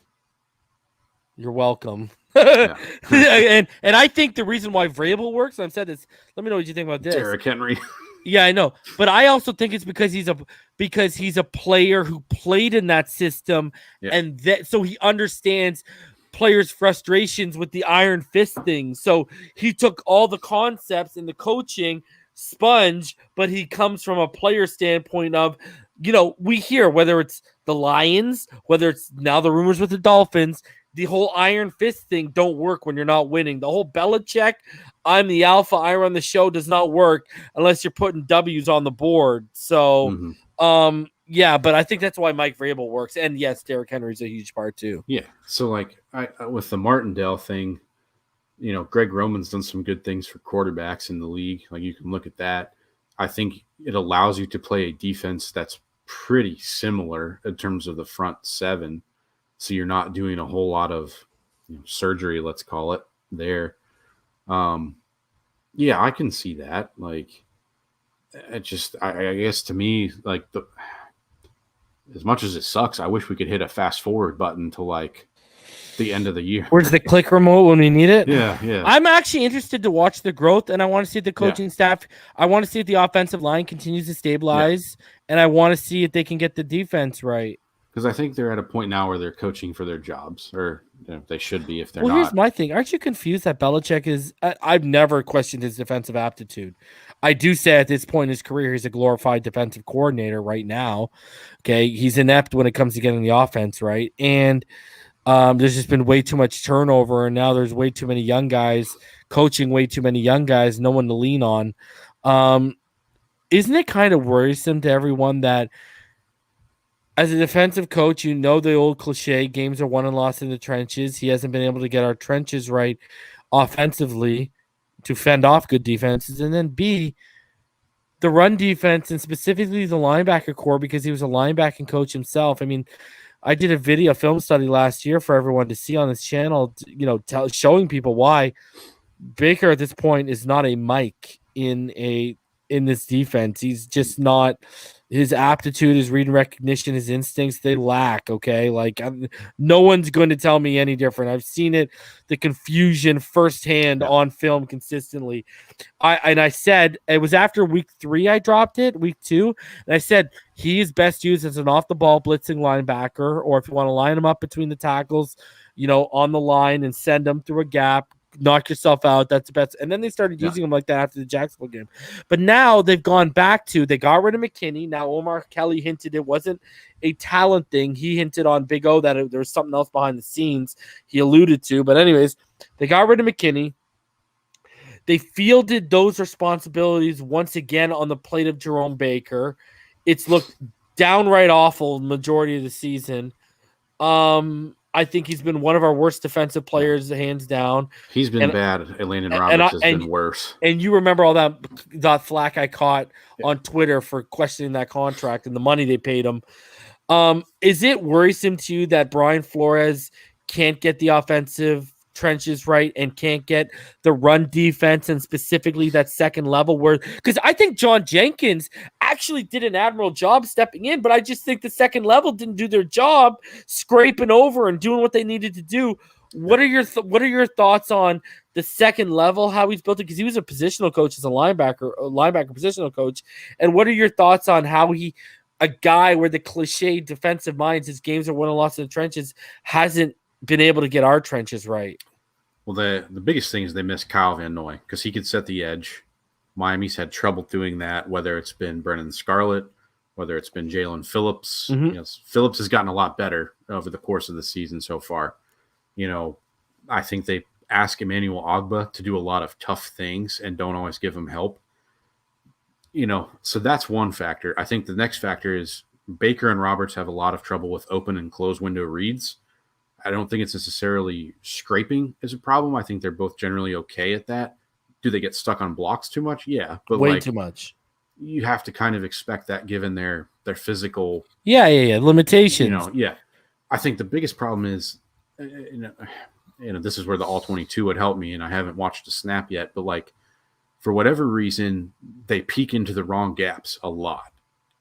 S1: You're welcome. and I think the reason why Vrabel works, I've said this. Let me know what you think about this.
S2: Derrick Henry.
S1: Yeah, I know, but I also think it's because he's a player who played in that system, and so he understands players' frustrations with the iron fist thing. So he took all the concepts and the coaching sponge, but he comes from a player standpoint of, we hear whether it's the Lions, whether it's now the rumors with the Dolphins. The whole iron fist thing don't work when you're not winning. The whole Belichick, I'm the alpha, I run the show, does not work unless you're putting W's on the board. So, yeah, but I think that's why Mike Vrabel works. And yes, Derrick Henry's a huge part too.
S2: Yeah. So, like, with the Martindale thing, Greg Roman's done some good things for quarterbacks in the league. Like, you can look at that. I think it allows you to play a defense that's pretty similar in terms of the front seven. So you're not doing a whole lot of surgery, let's call it, there. Yeah, I can see that. Like, it just, I guess to me, like, as much as it sucks, I wish we could hit a fast forward button to like the end of the year.
S1: Where's the click remote when we need it?
S2: Yeah.
S1: I'm actually interested to watch the growth, and I want to see if the coaching staff. I want to see if the offensive line continues to stabilize, and I want to see if they can get the defense right.
S2: Because I think they're at a point now where they're coaching for their jobs, or they should be if they're not.
S1: Well, here's my thing. Aren't you confused that Belichick is – I've never questioned his defensive aptitude. I do say at this point in his career, he's a glorified defensive coordinator right now. Okay, he's inept when it comes to getting the offense right. And there's just been way too much turnover, and now there's way too many young guys coaching way too many young guys, no one to lean on. Isn't it kind of worrisome to everyone that – as a defensive coach, the old cliche, games are won and lost in the trenches. He hasn't been able to get our trenches right offensively to fend off good defenses. And then B, the run defense and specifically the linebacker core, because he was a linebacking coach himself. I mean, I did a film study last year for everyone to see on this channel, showing people why Baker at this point is not a Mike in this defense. He's just not – his aptitude, his reading recognition, his instincts, they lack, okay? Like, no one's going to tell me any different. I've seen it, the confusion firsthand on film consistently. I said, it was after week 3 I dropped it, week 2, and I said he is best used as an off-the-ball blitzing linebacker, or if you want to line him up between the tackles, on the line and send him through a gap, knock yourself out. That's the best. And then they started using him like that after the Jacksonville game. But now they've gone back to, they got rid of McKinney. Now Omar Kelly hinted it wasn't a talent thing. He hinted on Big O that there was something else behind the scenes he alluded to. But anyways, they got rid of McKinney. They fielded those responsibilities once again on the plate of Jerome Baker. It's looked downright awful majority of the season. I think he's been one of our worst defensive players, hands down.
S2: He's been bad. Landon Roberts has been worse.
S1: And you remember all that flack I caught on Twitter for questioning that contract and the money they paid him. Is it worrisome to you that Brian Flores can't get the offensive trenches right and can't get the run defense and specifically that second level because I think John Jenkins actually did an admirable job stepping in, but I just think the second level didn't do their job scraping over and doing what they needed to do. What are your thoughts on the second level, how he's built it? Because he was a positional coach as a linebacker positional coach. And what are your thoughts on how a guy where the cliche defensive minds, his games are won and lost in the trenches, hasn't been able to get our trenches right?
S2: Well, the biggest thing is they missed Kyle Van Noy because he could set the edge. Miami's had trouble doing that, whether it's been Brennan Scarlett, whether it's been Jalen Phillips.
S1: Mm-hmm.
S2: Phillips has gotten a lot better over the course of the season so far. I think they ask Emmanuel Ogbah to do a lot of tough things and don't always give him help. So that's one factor. I think the next factor is Baker and Roberts have a lot of trouble with open and close window reads. I don't think it's necessarily scraping is a problem. I think they're both generally okay at that. Do they get stuck on blocks too much? Yeah, but
S1: Way too much.
S2: You have to kind of expect that given their physical.
S1: Yeah, limitations.
S2: Yeah. I think the biggest problem is, this is where the all 22 would help me, and I haven't watched a snap yet, but for whatever reason, they peek into the wrong gaps a lot,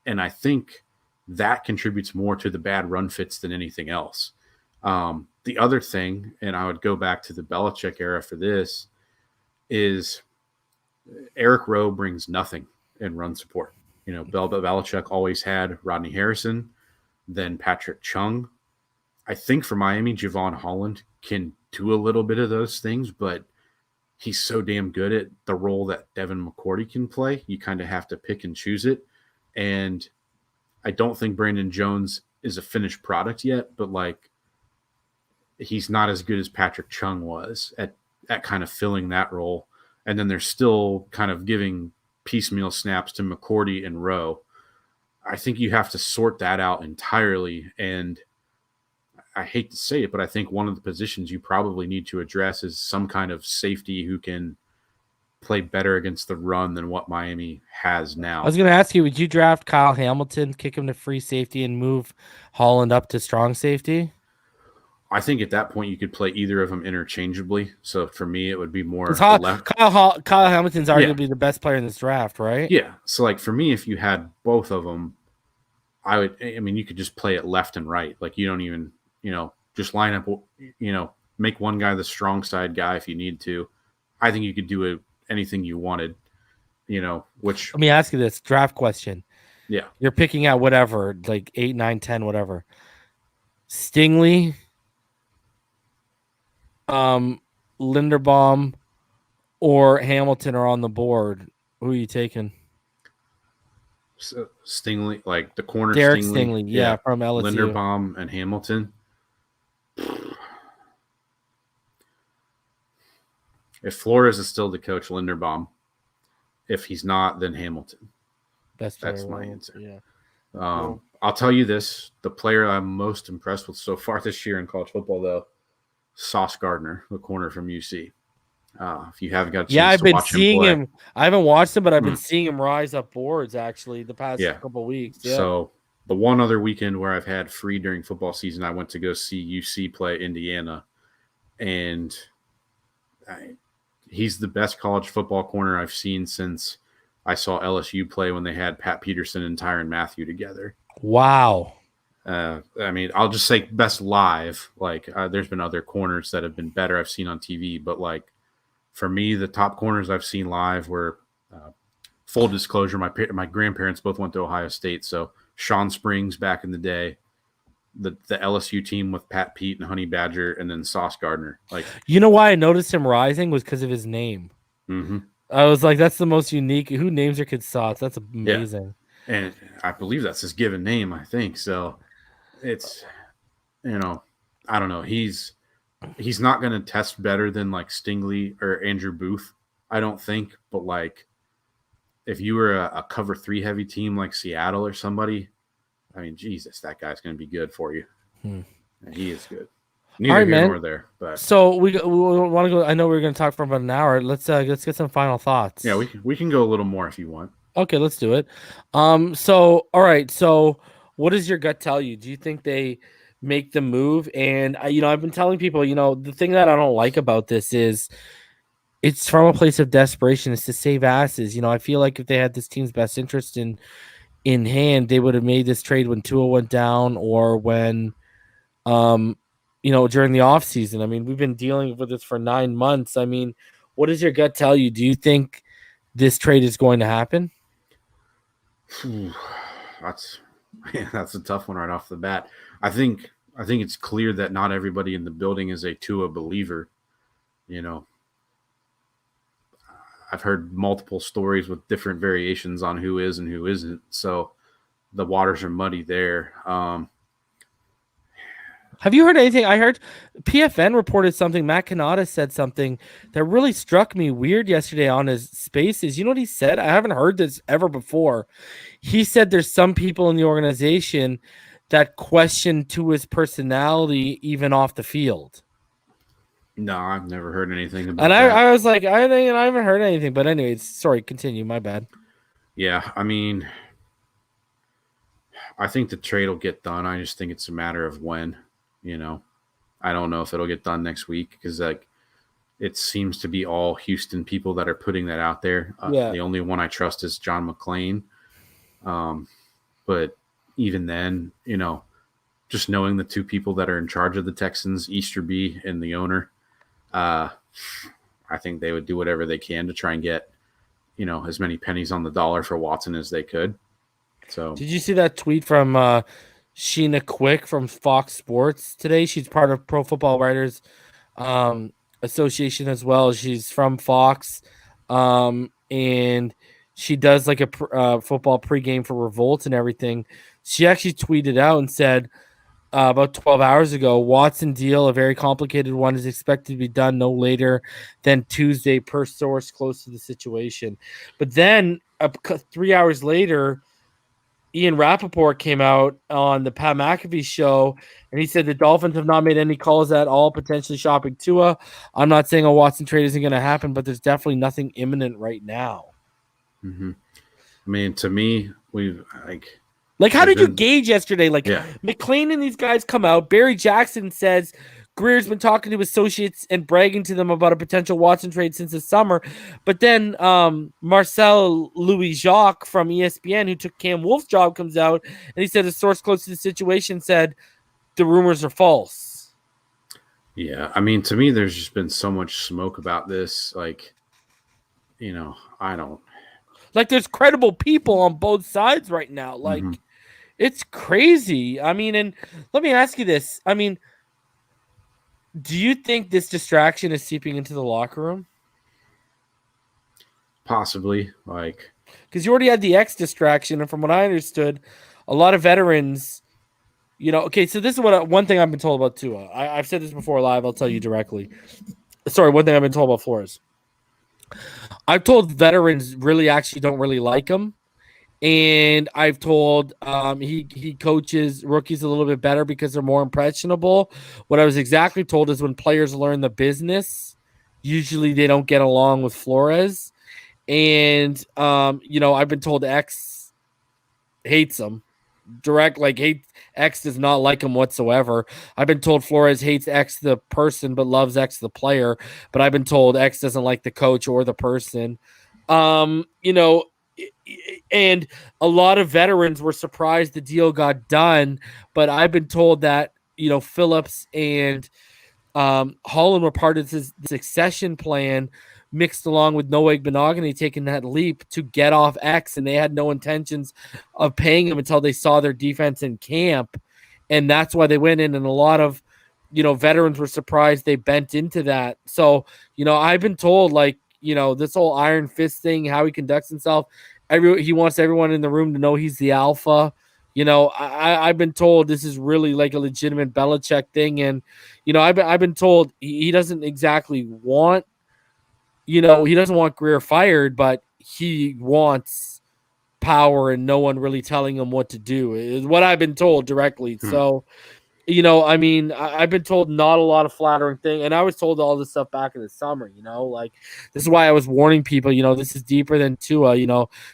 S2: and I think that contributes more to the bad run fits than anything else. The other thing, and I would go back to the Belichick era for this, is Eric Rowe brings nothing in run support. Belichick always had Rodney Harrison, then Patrick Chung. I think for Miami, Javon Holland can do a little bit of those things, but he's so damn good at the role that Devin McCourty can play. You kind of have to pick and choose it. And I don't think Brandon Jones is a finished product yet, but he's not as good as Patrick Chung was at kind of filling that role. And then they're still kind of giving piecemeal snaps to McCourty and Rowe. I think you have to sort that out entirely. And I hate to say it, but I think one of the positions you probably need to address is some kind of safety who can play better against the run than what Miami has now.
S1: I was going to ask you, would you draft Kyle Hamilton, kick him to free safety, and move Holland up to strong safety?
S2: I think at that point you could play either of them interchangeably. So for me, it would be more
S1: left. Kyle Hamilton's arguably the best player in this draft, right?
S2: Yeah. So for me, if you had both of them, you could just play it left and right. You don't even, just line up, make one guy the strong side guy if you need to. I think you could do anything you wanted, which.
S1: Let me ask you this draft question.
S2: Yeah.
S1: You're picking out whatever, 8, 9, 10, whatever. Stingley, Linderbaum, or Hamilton are on the board. Who are you taking?
S2: Stingley, the corner.
S1: Derek Stingley, yeah, from LSU.
S2: Linderbaum and Hamilton. If Flores is still the coach, Linderbaum. If he's not, then Hamilton. That's my answer.
S1: Yeah.
S2: I'll tell you this: the player I'm most impressed with so far this year in college football, though, Sauce Gardner, the corner from UC. If you haven't got a chance
S1: I've
S2: to
S1: been
S2: watch
S1: seeing
S2: him.
S1: I haven't watched him, but I've been seeing him rise up boards actually the past couple of weeks. Yeah.
S2: So the one other weekend where I've had free during football season, I went to go see UC play Indiana, and he's the best college football corner I've seen since I saw LSU play when they had Pat Peterson and Tyrann Mathieu together.
S1: Wow.
S2: I'll just say best live. There's been other corners that have been better I've seen on TV, but for me, the top corners I've seen live were, full disclosure, my grandparents both went to Ohio State, so Sean Springs back in the day, the LSU team with Pat Pete and Honey Badger, and then Sauce Gardner.
S1: You know why I noticed him rising was because of his name.
S2: Mm-hmm.
S1: I was like, that's the most unique. Who names their kid Sauce? That's amazing.
S2: Yeah. And I believe that's his given name, I think. So it's, I don't know. He's not going to test better than Stingley or Andrew Booth, I don't think. But if you were a cover 3 heavy team like Seattle or somebody, Jesus, that guy's going to be good for you. And he is good. Neither here nor there. But
S1: so we want to go. I know we're going to talk for about an hour. Let's get some final thoughts.
S2: Yeah, we can go a little more if you want.
S1: Okay, let's do it. So all right. So what does your gut tell you? Do you think they make the move? And I've been telling people, the thing that I don't like about this is it's from a place of desperation. It's to save asses. I feel like if they had this team's best interest in hand, they would have made this trade when Tua went down or when, during the off season. We've been dealing with this for 9 months. What does your gut tell you? Do you think this trade is going to happen?
S2: That's a tough one right off the bat. I think it's clear that not everybody in the building is a Tua believer. you know, I've heard multiple stories with different variations on who is and who isn't. So the waters are muddy there.
S1: Have you heard anything? I heard PFN reported something. Matt Canada said something that really struck me weird yesterday on his spaces. You know what he said? I haven't heard this ever before. He said there's some people in the organization that question Tua's personality even off the field.
S2: No, I've never heard anything about
S1: And
S2: that.
S1: I was like, I haven't heard anything. But anyways, sorry, continue. My bad.
S2: Yeah, I mean, I think the trade will get done. I just think it's a matter of when. I don't know if it'll get done next week because it seems to be all Houston people that are putting that out there.
S1: Yeah.
S2: The only one I trust is John McClain. But even then, just knowing the two people that are in charge of the Texans, Easterby and the owner, I think they would do whatever they can to try and get, as many pennies on the dollar for Watson as they could. So
S1: did you see that tweet from Sheena Quick from Fox Sports today? She's part of Pro Football Writers Association as well. She's from Fox, and she does like a football pregame for Revolt and everything. She actually tweeted out and said about 12 hours ago, Watson deal, a very complicated one, is expected to be done no later than Tuesday per source close to the situation. But then 3 hours later, Ian Rappaport came out on the Pat McAfee show, and he said the Dolphins have not made any calls at all, potentially shopping Tua. I'm not saying a Watson trade isn't going to happen, but there's definitely nothing imminent right now.
S2: Mm-hmm. I mean, to me, we've
S1: how did you gauge yesterday?
S2: Yeah.
S1: McClain and these guys come out. Barry Jackson says Grier's been talking to associates and bragging to them about a potential Watson trade since the summer. But then Marcel Louis-Jacques from ESPN, who took Cam Wolf's job, comes out, and he said a source close to the situation said the rumors are false.
S2: Yeah, I mean, to me, there's just been so much smoke about this. I don't.
S1: There's credible people on both sides right now.
S2: Mm-hmm.
S1: It's crazy. I mean, and let me ask you this. I mean, do you think this distraction is seeping into the locker room?
S2: Possibly,
S1: because you already had the X distraction, and from what I understood, a lot of veterans, okay, so this is one thing I've been told about Tua. I've said this before live. I'll tell you directly. Sorry, one thing I've been told about Flores. I've told veterans really actually don't really like him. And I've told he coaches rookies a little bit better because they're more impressionable. What I was exactly told is when players learn the business, usually they don't get along with Flores. And, I've been told X hates him. X does not like him whatsoever. I've been told Flores hates X the person but loves X the player. But I've been told X doesn't like the coach or the person. And a lot of veterans were surprised the deal got done, but I've been told that, Phillips and Holland were part of this succession plan mixed along with Noah Igbenogany taking that leap to get off X, and they had no intentions of paying him until they saw their defense in camp, and that's why they went in, and a lot of, veterans were surprised they bent into that. So, I've been told, this whole Iron Fist thing, how he conducts himself, he wants everyone in the room to know he's the alpha. I've been told this is really like a legitimate Belichick thing. And, I've been told he doesn't exactly want, he doesn't want Grier fired, but he wants power and no one really telling him what to do is what I've been told directly. So, I've been told not a lot of flattering thing. And I was told all this stuff back in the summer, this is why I was warning people, this is deeper than Tua,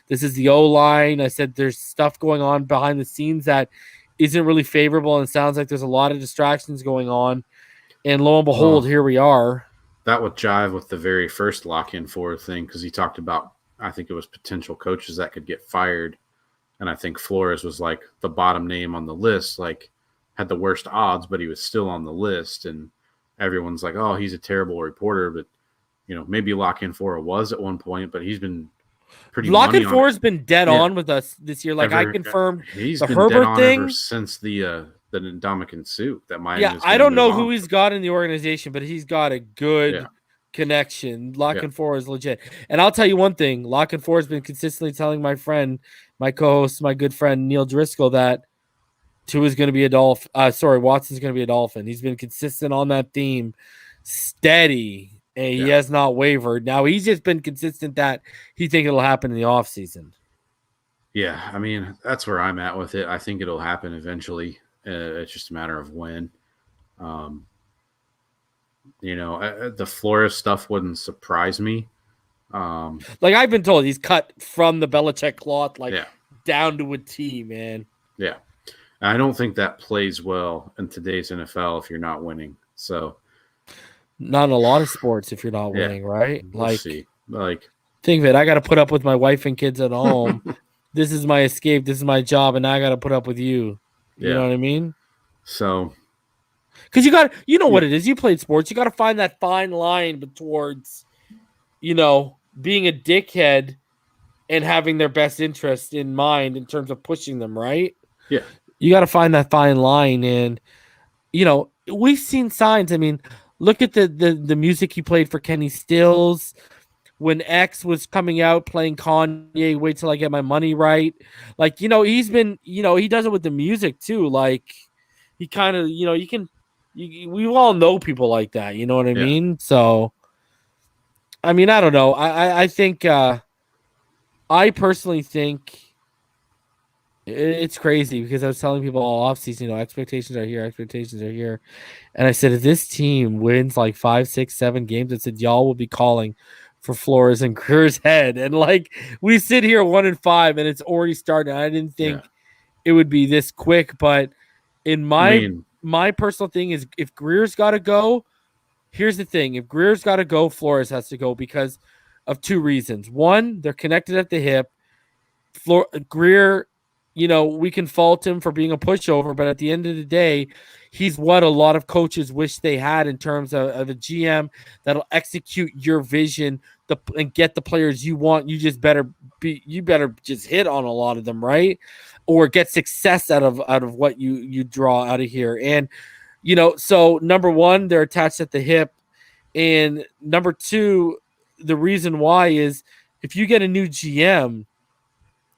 S1: this is the O-line. I said, there's stuff going on behind the scenes that isn't really favorable. And it sounds like there's a lot of distractions going on. And lo and behold, here we are.
S2: That would jive with the very first lock-in forward thing. Cause he talked about, I think it was potential coaches that could get fired. And I think Flores was the bottom name on the list, had the worst odds, but he was still on the list. And everyone's like, oh, he's a terrible reporter. But, maybe Lock-In Four was at one point, but he's been pretty
S1: Lock-In Four has been dead on with us this year. I confirmed
S2: he's
S1: the
S2: been
S1: Herbert
S2: dead on
S1: thing
S2: ever since the Ndamukong suit that Miami.
S1: Yeah, I don't know who he's got in the organization, but he's got a good connection. Lock and Four is legit. And I'll tell you one thing. Lock and Four has been consistently telling my friend, my co-host, my good friend Neil Driscoll that Tua's going to be a Dolphin. Watson's going to be a Dolphin. He's been consistent on that theme, steady, and he has not wavered. Now, he's just been consistent that he thinks it'll happen in the offseason.
S2: Yeah, I mean, that's where I'm at with it. I think it'll happen eventually. It's just a matter of when. The Flores stuff wouldn't surprise me.
S1: I've been told he's cut from the Belichick cloth, down to a T, man.
S2: Yeah. I don't think that plays well in today's NFL if you're not winning. So,
S1: not in a lot of sports if you're not winning, right?
S2: We'll see.
S1: Think of it. I got to put up with my wife and kids at home. This is my escape. This is my job, and now I got to put up with you. You know what I mean?
S2: So,
S1: because what it is. You played sports. You got to find that fine line towards, being a dickhead and having their best interest in mind in terms of pushing them, right?
S2: Yeah.
S1: You got to find that fine line, and we've seen signs. I mean, look at the music he played for Kenny Stills when X was coming out playing Kanye. Wait till I get my money right. He's been, he does it with the music too. He kind of, we all know people like that. You know what I mean? So, I mean, I don't know. I think, I personally think. It's crazy because I was telling people all offseason, expectations are here. And I said, if this team wins 5, 6, 7 games, I said, y'all will be calling for Flores and Grier's head. And we sit here 1-5 and it's already started. I didn't think it would be this quick, but in my personal thing is if Grier's got to go, here's the thing. If Grier's got to go, Flores has to go because of 2 reasons. One, they're connected at the hip. Grier, we can fault him for being a pushover, but at the end of the day, he's what a lot of coaches wish they had in terms of a GM that'll execute your vision and get the players you want. You better just hit on a lot of them, right? Or get success out of what you draw out of here. And, so number one, they're attached at the hip. And number 2, the reason why is if you get a new GM,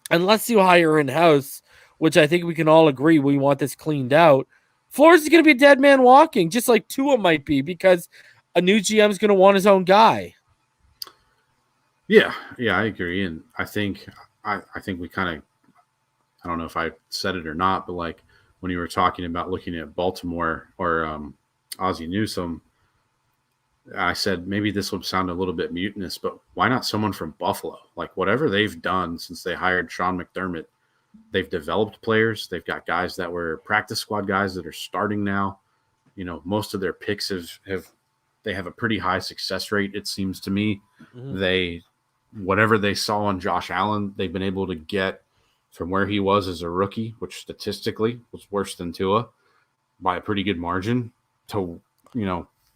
S1: unless you hire in-house, which I think we can all agree we want this cleaned out, Flores is going to be a dead man walking, just like Tua might be, because a new GM is going to want his own guy.
S2: Yeah, I agree. And I think we kind of, I don't know if I said it or not, but when you were talking about looking at Baltimore or Ozzie Newsome, I said maybe this will sound a little bit mutinous, but why not someone from Buffalo? Whatever they've done since they hired Sean McDermott, they've developed players. They've got guys that were practice squad guys that are starting now. Most of their picks they have a pretty high success rate, it seems to me. Mm-hmm. Whatever they saw on Josh Allen, they've been able to get from where he was as a rookie, which statistically was worse than Tua by a pretty good margin, to,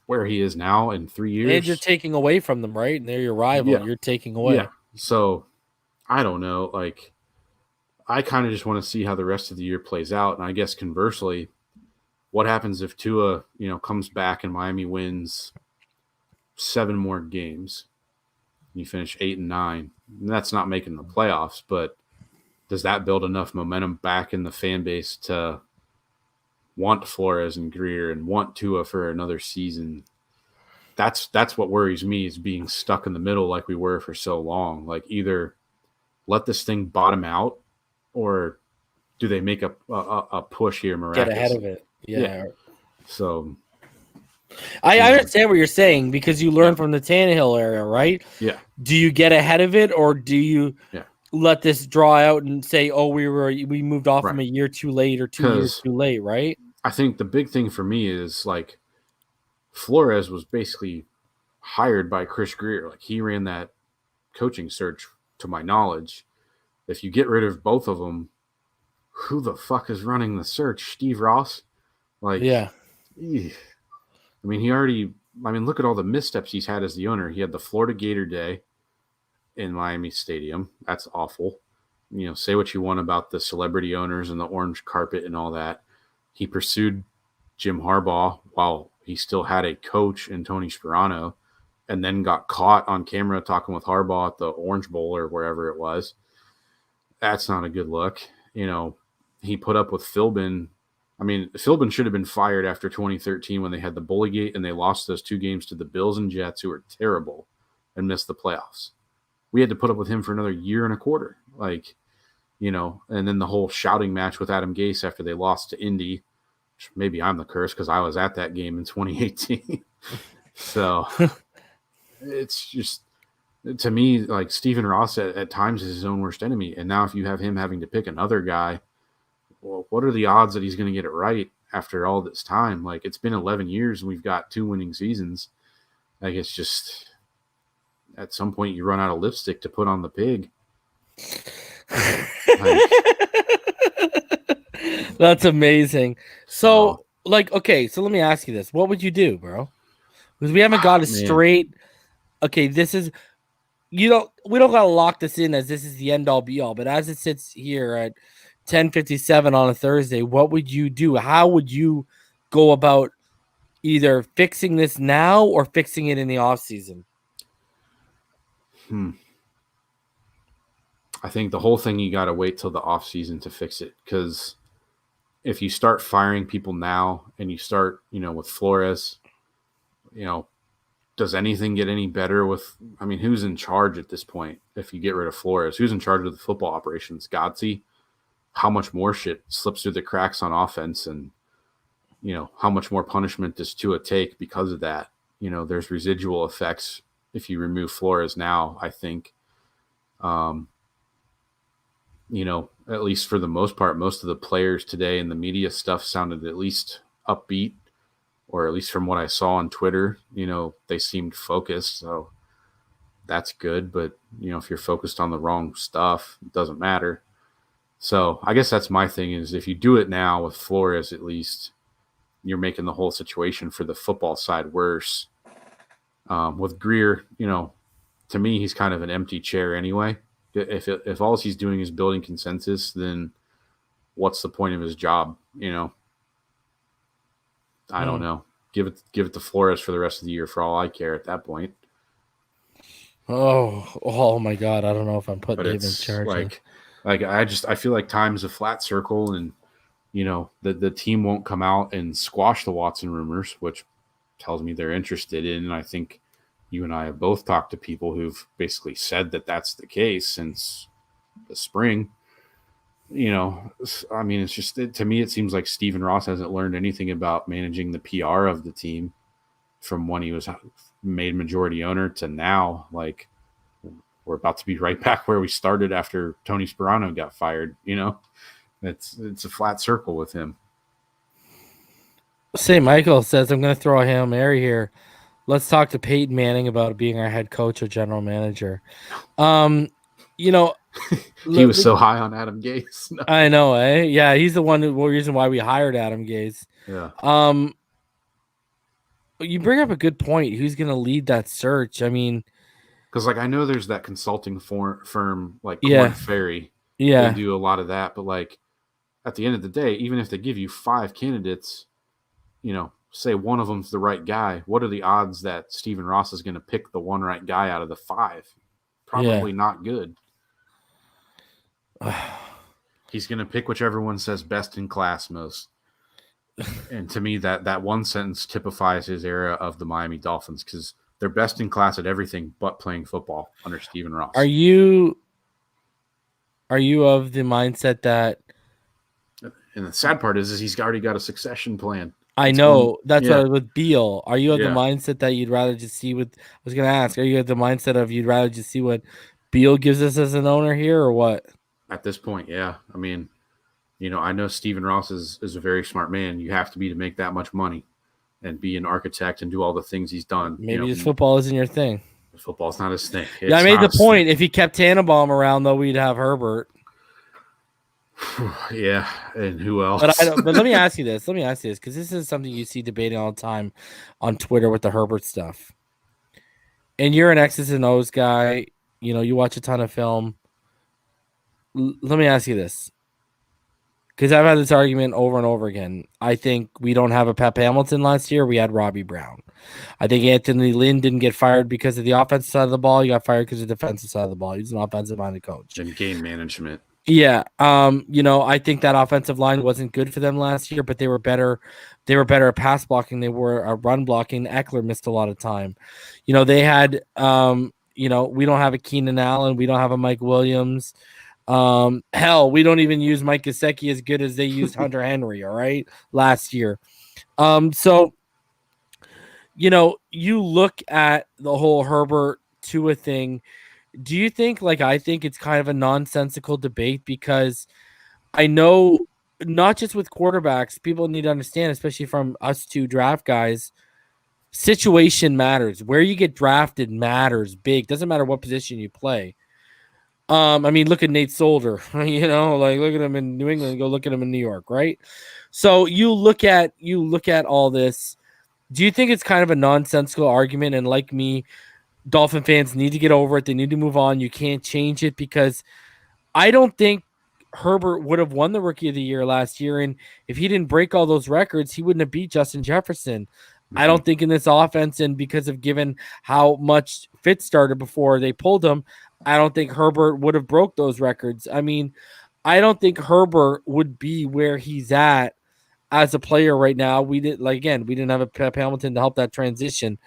S2: where he is now in 3 years.
S1: And you're taking away from them, right? And they're your rival. Yeah. You're taking away. Yeah.
S2: So, I don't know. I kind of just want to see how the rest of the year plays out. And I guess conversely, what happens if Tua, comes back and Miami wins 7 more games? You finish 8-9. And that's not making the playoffs, but does that build enough momentum back in the fan base to want Flores and Grier and want Tua for another season? That's what worries me, is being stuck in the middle like we were for so long. Either let this thing bottom out, or do they make a push here miraculously?
S1: Get ahead of it. Yeah.
S2: So
S1: I understand what you're saying, because you learn from the Tannehill era, right?
S2: Yeah.
S1: Do you get ahead of it, or do you let this draw out and say, oh, we moved off from a year too late or 2 years too late, right?
S2: I think the big thing for me is Flores was basically hired by Chris Grier. He ran that coaching search, to my knowledge. If you get rid of both of them, who the fuck is running the search? Steve Ross?
S1: Yeah.
S2: I mean, look at all the missteps he's had as the owner. He had the Florida Gator Day in Miami Stadium. That's awful. Say what you want about the celebrity owners and the orange carpet and all that. He pursued Jim Harbaugh while he still had a coach in Tony Sperano, and then got caught on camera talking with Harbaugh at the Orange Bowl or wherever it was. That's not a good look. He put up with Philbin. I mean, Philbin should have been fired after 2013 when they had the Bullygate and they lost those 2 games to the Bills and Jets, who were terrible, and missed the playoffs. We had to put up with him for another year and a quarter. And then the whole shouting match with Adam Gase after they lost to Indy. Maybe I'm the curse because I was at that game in 2018. So it's just, to me, like Stephen Ross at times is his own worst enemy. And now if you have him having to pick another guy, well, what are the odds that he's going to get it right after all this time? Like, it's been 11 years and we've got 2 winning seasons. Like, it's just, at some point you run out of lipstick to put on the pig.
S1: That's amazing. So okay, so let me ask you this. What would you do, bro? Because we haven't got a straight, okay, this is, we don't got to lock this in as this is the end all be all, but as it sits here at 10:57 on a Thursday, what would you do? How would you go about either fixing this now or fixing it in the off season?
S2: I think the whole thing, you got to wait till the off season to fix it, because if you start firing people now and you start, with Flores, does anything get any better with, who's in charge at this point? If you get rid of Flores, who's in charge of the football operations? Godsey? How much more shit slips through the cracks on offense, and, how much more punishment does Tua take because of that? There's residual effects if you remove Flores now, I think. At least for the most part, most of the players today and the media stuff sounded at least upbeat, or at least from what I saw on Twitter, they seemed focused. So that's good. But, if you're focused on the wrong stuff, it doesn't matter. So I guess that's my thing, is if you do it now with Flores, at least you're making the whole situation for the football side worse. With Grier, to me, he's kind of an empty chair anyway. If all he's doing is building consensus, then what's the point of his job? I don't know. Give it to Flores for the rest of the year for all I care at that point.
S1: Oh my God! I don't know if I'm putting him in charge.
S2: I feel like time's a flat circle, and the team won't come out and squash the Watson rumors, which tells me they're interested in. And I think you and I have both talked to people who've basically said that that's the case since the spring. It's just, to me, it seems like Stephen Ross hasn't learned anything about managing the PR of the team from when he was made majority owner to now. Like, we're about to be right back where we started after Tony Sperano got fired. It's a flat circle with him.
S1: St. Michael says, I'm going to throw a Hail Mary here. Let's talk to Peyton Manning about being our head coach or general manager. He
S2: was so high on Adam Gase. No.
S1: I know, eh? Yeah, he's the reason why we hired Adam Gase.
S2: Yeah.
S1: You bring up a good point. Who's going to lead that search?
S2: Because I know there's that consulting firm like Korn Ferry.
S1: Yeah,
S2: they do a lot of that. But at the end of the day, even if they give you 5 candidates, say one of them's the right guy, what are the odds that Stephen Ross is going to pick the one right guy out of the 5? Probably not good. He's going to pick whichever one says best in class most. And to me, that one sentence typifies his era of the Miami Dolphins, because they're best in class at everything but playing football under Stephen Ross.
S1: Are you of the mindset that?
S2: And the sad part is he's already got a succession plan.
S1: I know. That's what with Beal. Are you of the mindset that you'd rather just see what I was going to ask? Are you of the mindset of you'd rather just see what Beal gives us as an owner here, or what?
S2: At this point, yeah. I know Stephen Ross is a very smart man. You have to be to make that much money and be an architect and do all the things he's done.
S1: Maybe his football isn't your thing.
S2: Football's not his thing.
S1: I made the point. If he kept Tannenbaum around, though, we'd have Herbert.
S2: Yeah, and who else?
S1: But let me ask you this, because this is something you see debating all the time on Twitter with the Herbert stuff. And you're an X's and O's guy. You watch a ton of film. Let me ask you this. because I've had this argument over and over again. I think we don't have a Pep Hamilton last year. We had Robbie Brown. I think Anthony Lynn didn't get fired because of the offensive side of the ball. He got fired because of the defensive side of the ball. He's an offensive-minded coach.
S2: And game management.
S1: Yeah. I think that offensive line wasn't good for them last year, but they were better. They were better at pass blocking. They were at run blocking. Eckler missed a lot of time. They had, we don't have a Keenan Allen. We don't have a Mike Williams. Hell, we don't even use Mike Gesicki as good as they used Hunter Henry. All right. Last year. So, you look at the whole Herbert Tua thing. Do you think, I think it's kind of a nonsensical debate, because I know not just with quarterbacks, people need to understand, especially from us two draft guys, situation matters. Where you get drafted matters big. Doesn't matter what position you play. Look at Nate Solder, look at him in New England, go look at him in New York, right? So you look at all this. Do you think it's kind of a nonsensical argument? And like me, Dolphin fans need to get over it. They need to move on. You can't change it, because I don't think Herbert would have won the Rookie of the Year last year. And if he didn't break all those records, he wouldn't have beat Justin Jefferson. Mm-hmm. I don't think in this offense, and because of given how much Fitz started before they pulled him, I don't think Herbert would have broke those records. I don't think Herbert would be where he's at as a player right now. We didn't have a Pep Hamilton to help that transition.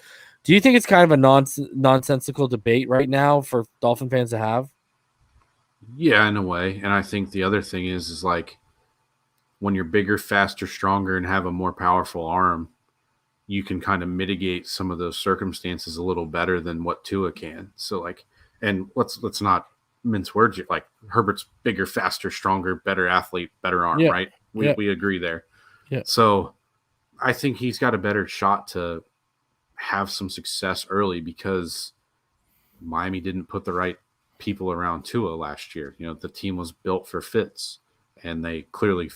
S1: Do you think it's kind of a nonsensical debate right now for Dolphin fans to have?
S2: Yeah, in a way. And I think the other thing is when you're bigger, faster, stronger, and have a more powerful arm, you can kind of mitigate some of those circumstances a little better than what Tua can. So and let's not mince words. Herbert's bigger, faster, stronger, better athlete, better arm, right? We agree there.
S1: Yeah.
S2: So I think he's got a better shot to have some success early, because Miami didn't put the right people around Tua last year. The team was built for Fitz, and they clearly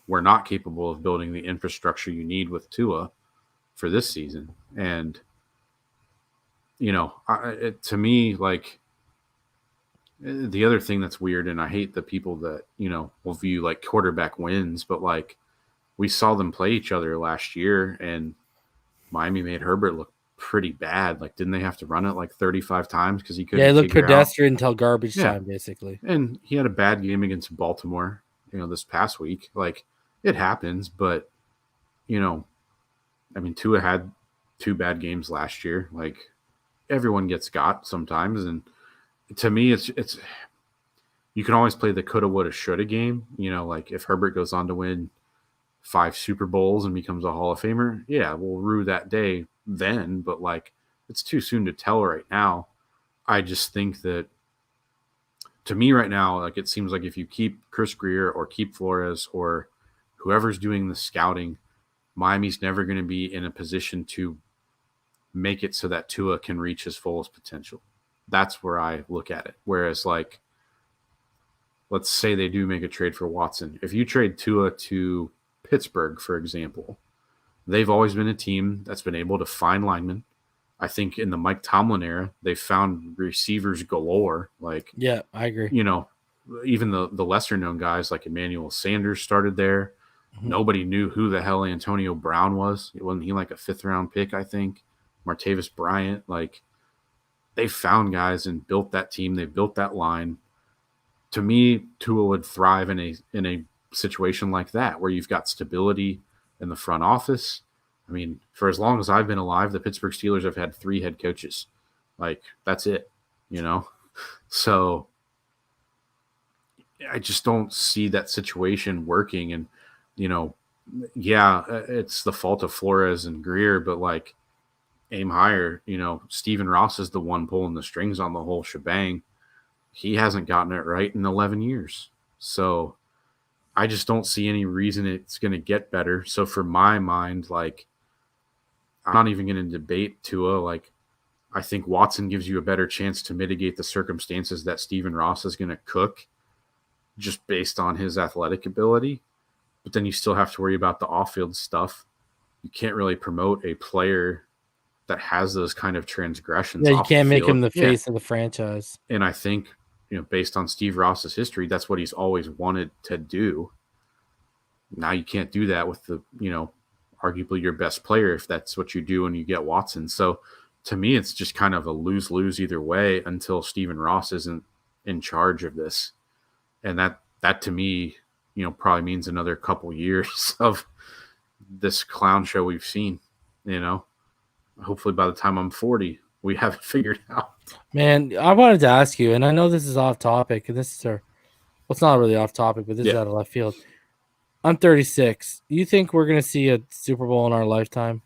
S2: were not capable of building the infrastructure you need with Tua for this season. And to me, the other thing that's weird, and I hate the people that will view quarterback wins, but we saw them play each other last year, and Miami made Herbert look pretty bad. Didn't they have to run it 35 times because he couldn't?
S1: Yeah, he looked pedestrian until garbage time, basically.
S2: And he had a bad game against Baltimore, this past week. It happens, but Tua had 2 bad games last year. Everyone gets got sometimes, and to me, it's you can always play the coulda, woulda, shoulda game. If Herbert goes on to win 5 Super Bowls and becomes a Hall of Famer, yeah, we'll rue that day then, but it's too soon to tell right now. I just think that, to me right now, it seems like if you keep Chris Grier or keep Flores or whoever's doing the scouting, Miami's never going to be in a position to make it so that Tua can reach his fullest potential. That's where I look at it. Whereas let's say they do make a trade for Watson. If you trade Tua to Pittsburgh, for example, they've always been a team that's been able to find linemen. I think in the Mike Tomlin era, they found receivers galore.
S1: Yeah, I agree.
S2: Even the lesser known guys like Emmanuel Sanders started there. Mm-hmm. Nobody knew who the hell Antonio Brown was. Wasn't he a 5th round pick, I think? Martavis Bryant. They found guys and built that team. They built that line. To me, Tua would thrive in a situation like that, where you've got stability in the front office. For as long as I've been alive, the Pittsburgh Steelers have had 3 head coaches. That's it, So I just don't see that situation working. And, it's the fault of Flores and Grier, but aim higher. Stephen Ross is the one pulling the strings on the whole shebang. He hasn't gotten it right in 11 years. So I just don't see any reason it's going to get better. So for my mind, I'm not even going to debate Tua. I think Watson gives you a better chance to mitigate the circumstances that Stephen Ross is going to cook just based on his athletic ability. But then you still have to worry about the off-field stuff. You can't really promote a player that has those kind of transgressions.
S1: Yeah, you can't make him the face of the franchise.
S2: And I think, based on Steve Ross's history, that's what he's always wanted to do. Now you can't do that with the, arguably your best player if that's what you do when you get Watson. So to me, it's just kind of a lose-lose either way until Stephen Ross isn't in charge of this. And that to me, probably means another couple years of this clown show we've seen, Hopefully by the time I'm 40, we have it figured out.
S1: Man, I wanted to ask you, and I know this is off topic, and this is it's not really off topic, but this is out of left field. I'm 36. You think we're going to see a Super Bowl in our lifetime?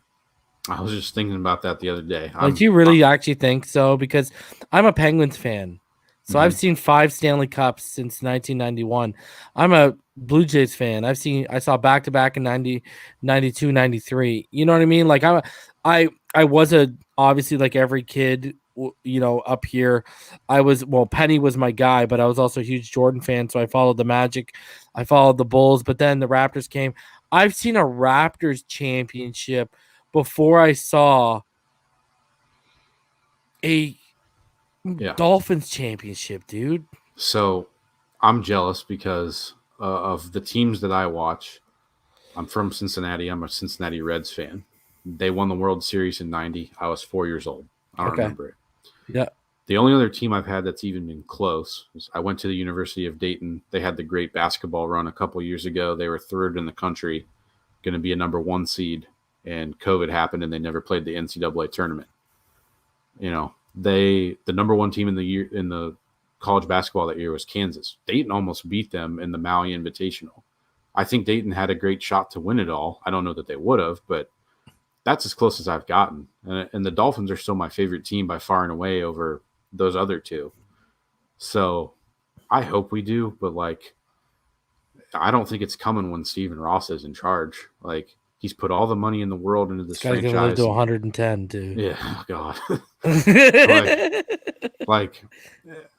S2: I was just thinking about that the other day.
S1: Do you really actually think so? Because I'm a Penguins fan. So I've seen 5 Stanley Cups since 1991. I'm a Blue Jays fan. I saw back-to-back in 90, 92, 93. You know what I mean? Like I was obviously like every kid, up here. Penny was my guy, but I was also a huge Jordan fan. So I followed the Magic. I followed the Bulls, but then the Raptors came. I've seen a Raptors championship before I saw a Dolphins championship, dude.
S2: So I'm jealous because of the teams that I watch. I'm from Cincinnati. I'm a Cincinnati Reds fan. They won the World Series in 90. I was 4 years old. I don't remember it.
S1: Yeah.
S2: The only other team I've had that's even been close is I went to the University of Dayton. They had the great basketball run a couple years ago. They were third in the country, going to be a number 1 seed, and COVID happened and they never played the NCAA tournament. The number 1 team in the college basketball that year was Kansas. Dayton almost beat them in the Maui Invitational. I think Dayton had a great shot to win it all. I don't know that they would have, but that's as close as I've gotten. And the Dolphins are still my favorite team by far and away over those other two. So I hope we do, but I don't think it's coming when Stephen Ross is in charge. He's put all the money in the world into this franchise.
S1: Live to 110, dude.
S2: Yeah, oh God.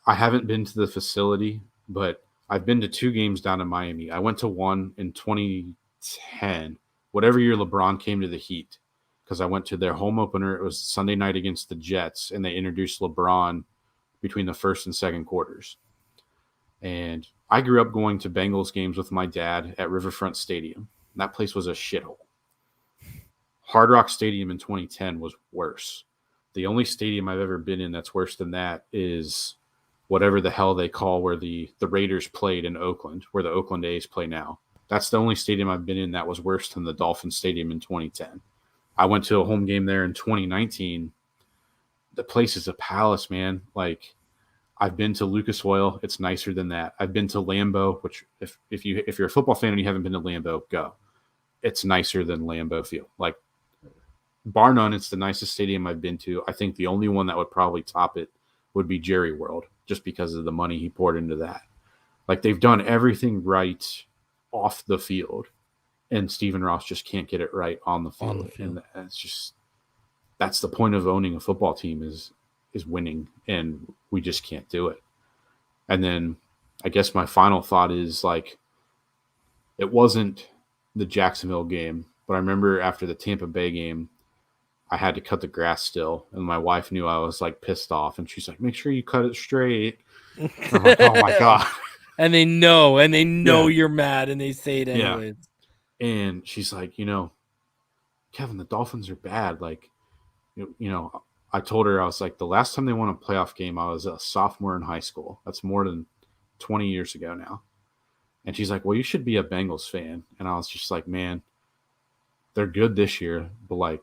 S2: I haven't been to the facility, but I've been to 2 games down in Miami. I went to one in 2010, whatever year LeBron came to the Heat, because I went to their home opener. It was Sunday night against the Jets, and they introduced LeBron between the first and second quarters. And I grew up going to Bengals games with my dad at Riverfront Stadium. That place was a shithole. Hard Rock Stadium in 2010 was worse. The only stadium I've ever been in that's worse than that is whatever the hell they call where the Raiders played in Oakland, where the Oakland A's play now. That's the only stadium I've been in that was worse than the Dolphins Stadium in 2010. I went to a home game there in 2019. The place is a palace, man. I've been to Lucas Oil. It's nicer than that. I've been to Lambeau, which if you're a football fan and you haven't been to Lambeau, go. It's nicer than Lambeau Field. Bar none, it's the nicest stadium I've been to. I think the only one that would probably top it would be Jerry World, just because of the money he poured into that. They've done everything right off the field, and Stephen Ross just can't get it right on the field. And that's the point of owning a football team is winning, and we just can't do it. And then I guess my final thought is it wasn't the Jacksonville game, but I remember after the Tampa Bay game, I had to cut the grass still, and my wife knew I was pissed off, and she's like, "Make sure you cut it straight." I'm like, "Oh my God!"
S1: And they know you're mad, and they say it anyways.
S2: Yeah. And she's like, "Kevin, the Dolphins are bad." I told her, I was like, the last time they won a playoff game, I was a sophomore in high school. That's more than 20 years ago now. And she's like, "Well, you should be a Bengals fan." And I was just like, man, they're good this year, but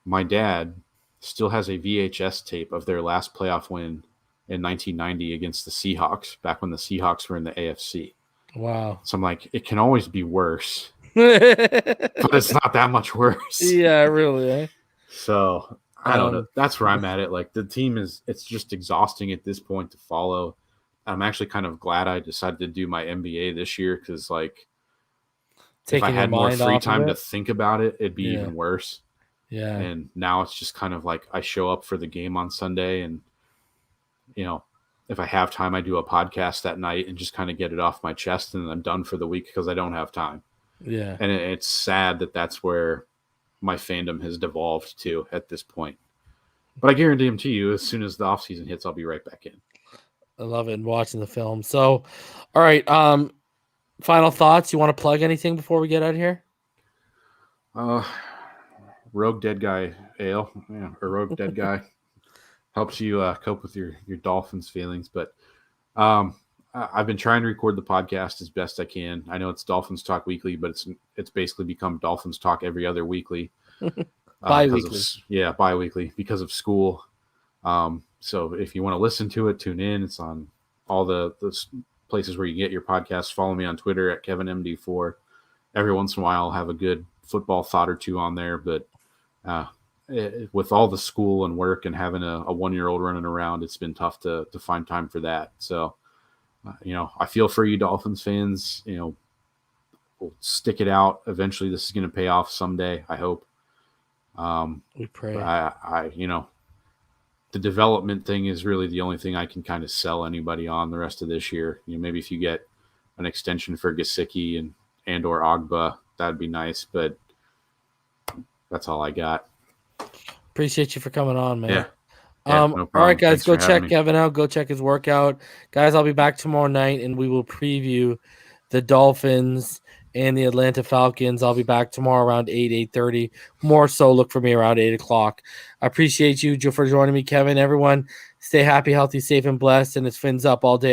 S2: my dad still has a VHS tape of their last playoff win in 1990 against the Seahawks, back when the Seahawks were in the AFC.
S1: Wow.
S2: So I'm like, it can always be worse, but it's not that much worse.
S1: Yeah, really. Eh?
S2: So I don't know. That's where I'm at it. The team it's just exhausting at this point to follow. I'm actually kind of glad I decided to do my MBA this year, because if I had more free time to think about it, it'd be even worse.
S1: Yeah.
S2: And now it's just kind of I show up for the game on Sunday, and if I have time, I do a podcast that night and just kind of get it off my chest, and I'm done for the week because I don't have time.
S1: Yeah.
S2: And it's sad that that's where my fandom has devolved to at this point. But I guarantee to you, as soon as the offseason hits, I'll be right back in.
S1: I love it, and watching the film. So, all right. Final thoughts? You want to plug anything before we get out of here?
S2: Rogue Dead Guy Ale, or Rogue Dead Guy helps you cope with your Dolphins feelings. But I've been trying to record the podcast as best I can. I know it's Dolphins Talk Weekly, but it's basically become Dolphins Talk every other weekly.
S1: Bi-weekly.
S2: Bi-weekly because of school. So if you want to listen to it, tune in. It's on all the places where you get your podcasts. Follow me on Twitter at KevinMD4. Every once in a while, I'll have a good football thought or two on there. But with all the school and work and having a 1-year-old running around, it's been tough to find time for that. So, I feel for you Dolphins fans. We'll stick it out. Eventually, this is going to pay off someday, I hope.
S1: We pray.
S2: The development thing is really the only thing I can kind of sell anybody on the rest of this year. Maybe if you get an extension for Gesicki and or Agba, that'd be nice. But that's all I got.
S1: Appreciate you for coming on, man.
S2: Yeah.
S1: No
S2: problem.
S1: All right, guys,
S2: Thanks
S1: go
S2: for having
S1: check
S2: me.
S1: Kevin out. Go check his workout. Guys, I'll be back tomorrow night, and we will preview the Dolphins and the Atlanta Falcons. I'll be back tomorrow around 8:30. More so, look for me around 8 o'clock. I appreciate you for joining me, Kevin. Everyone, stay happy, healthy, safe, and blessed. And it's Fins up all day.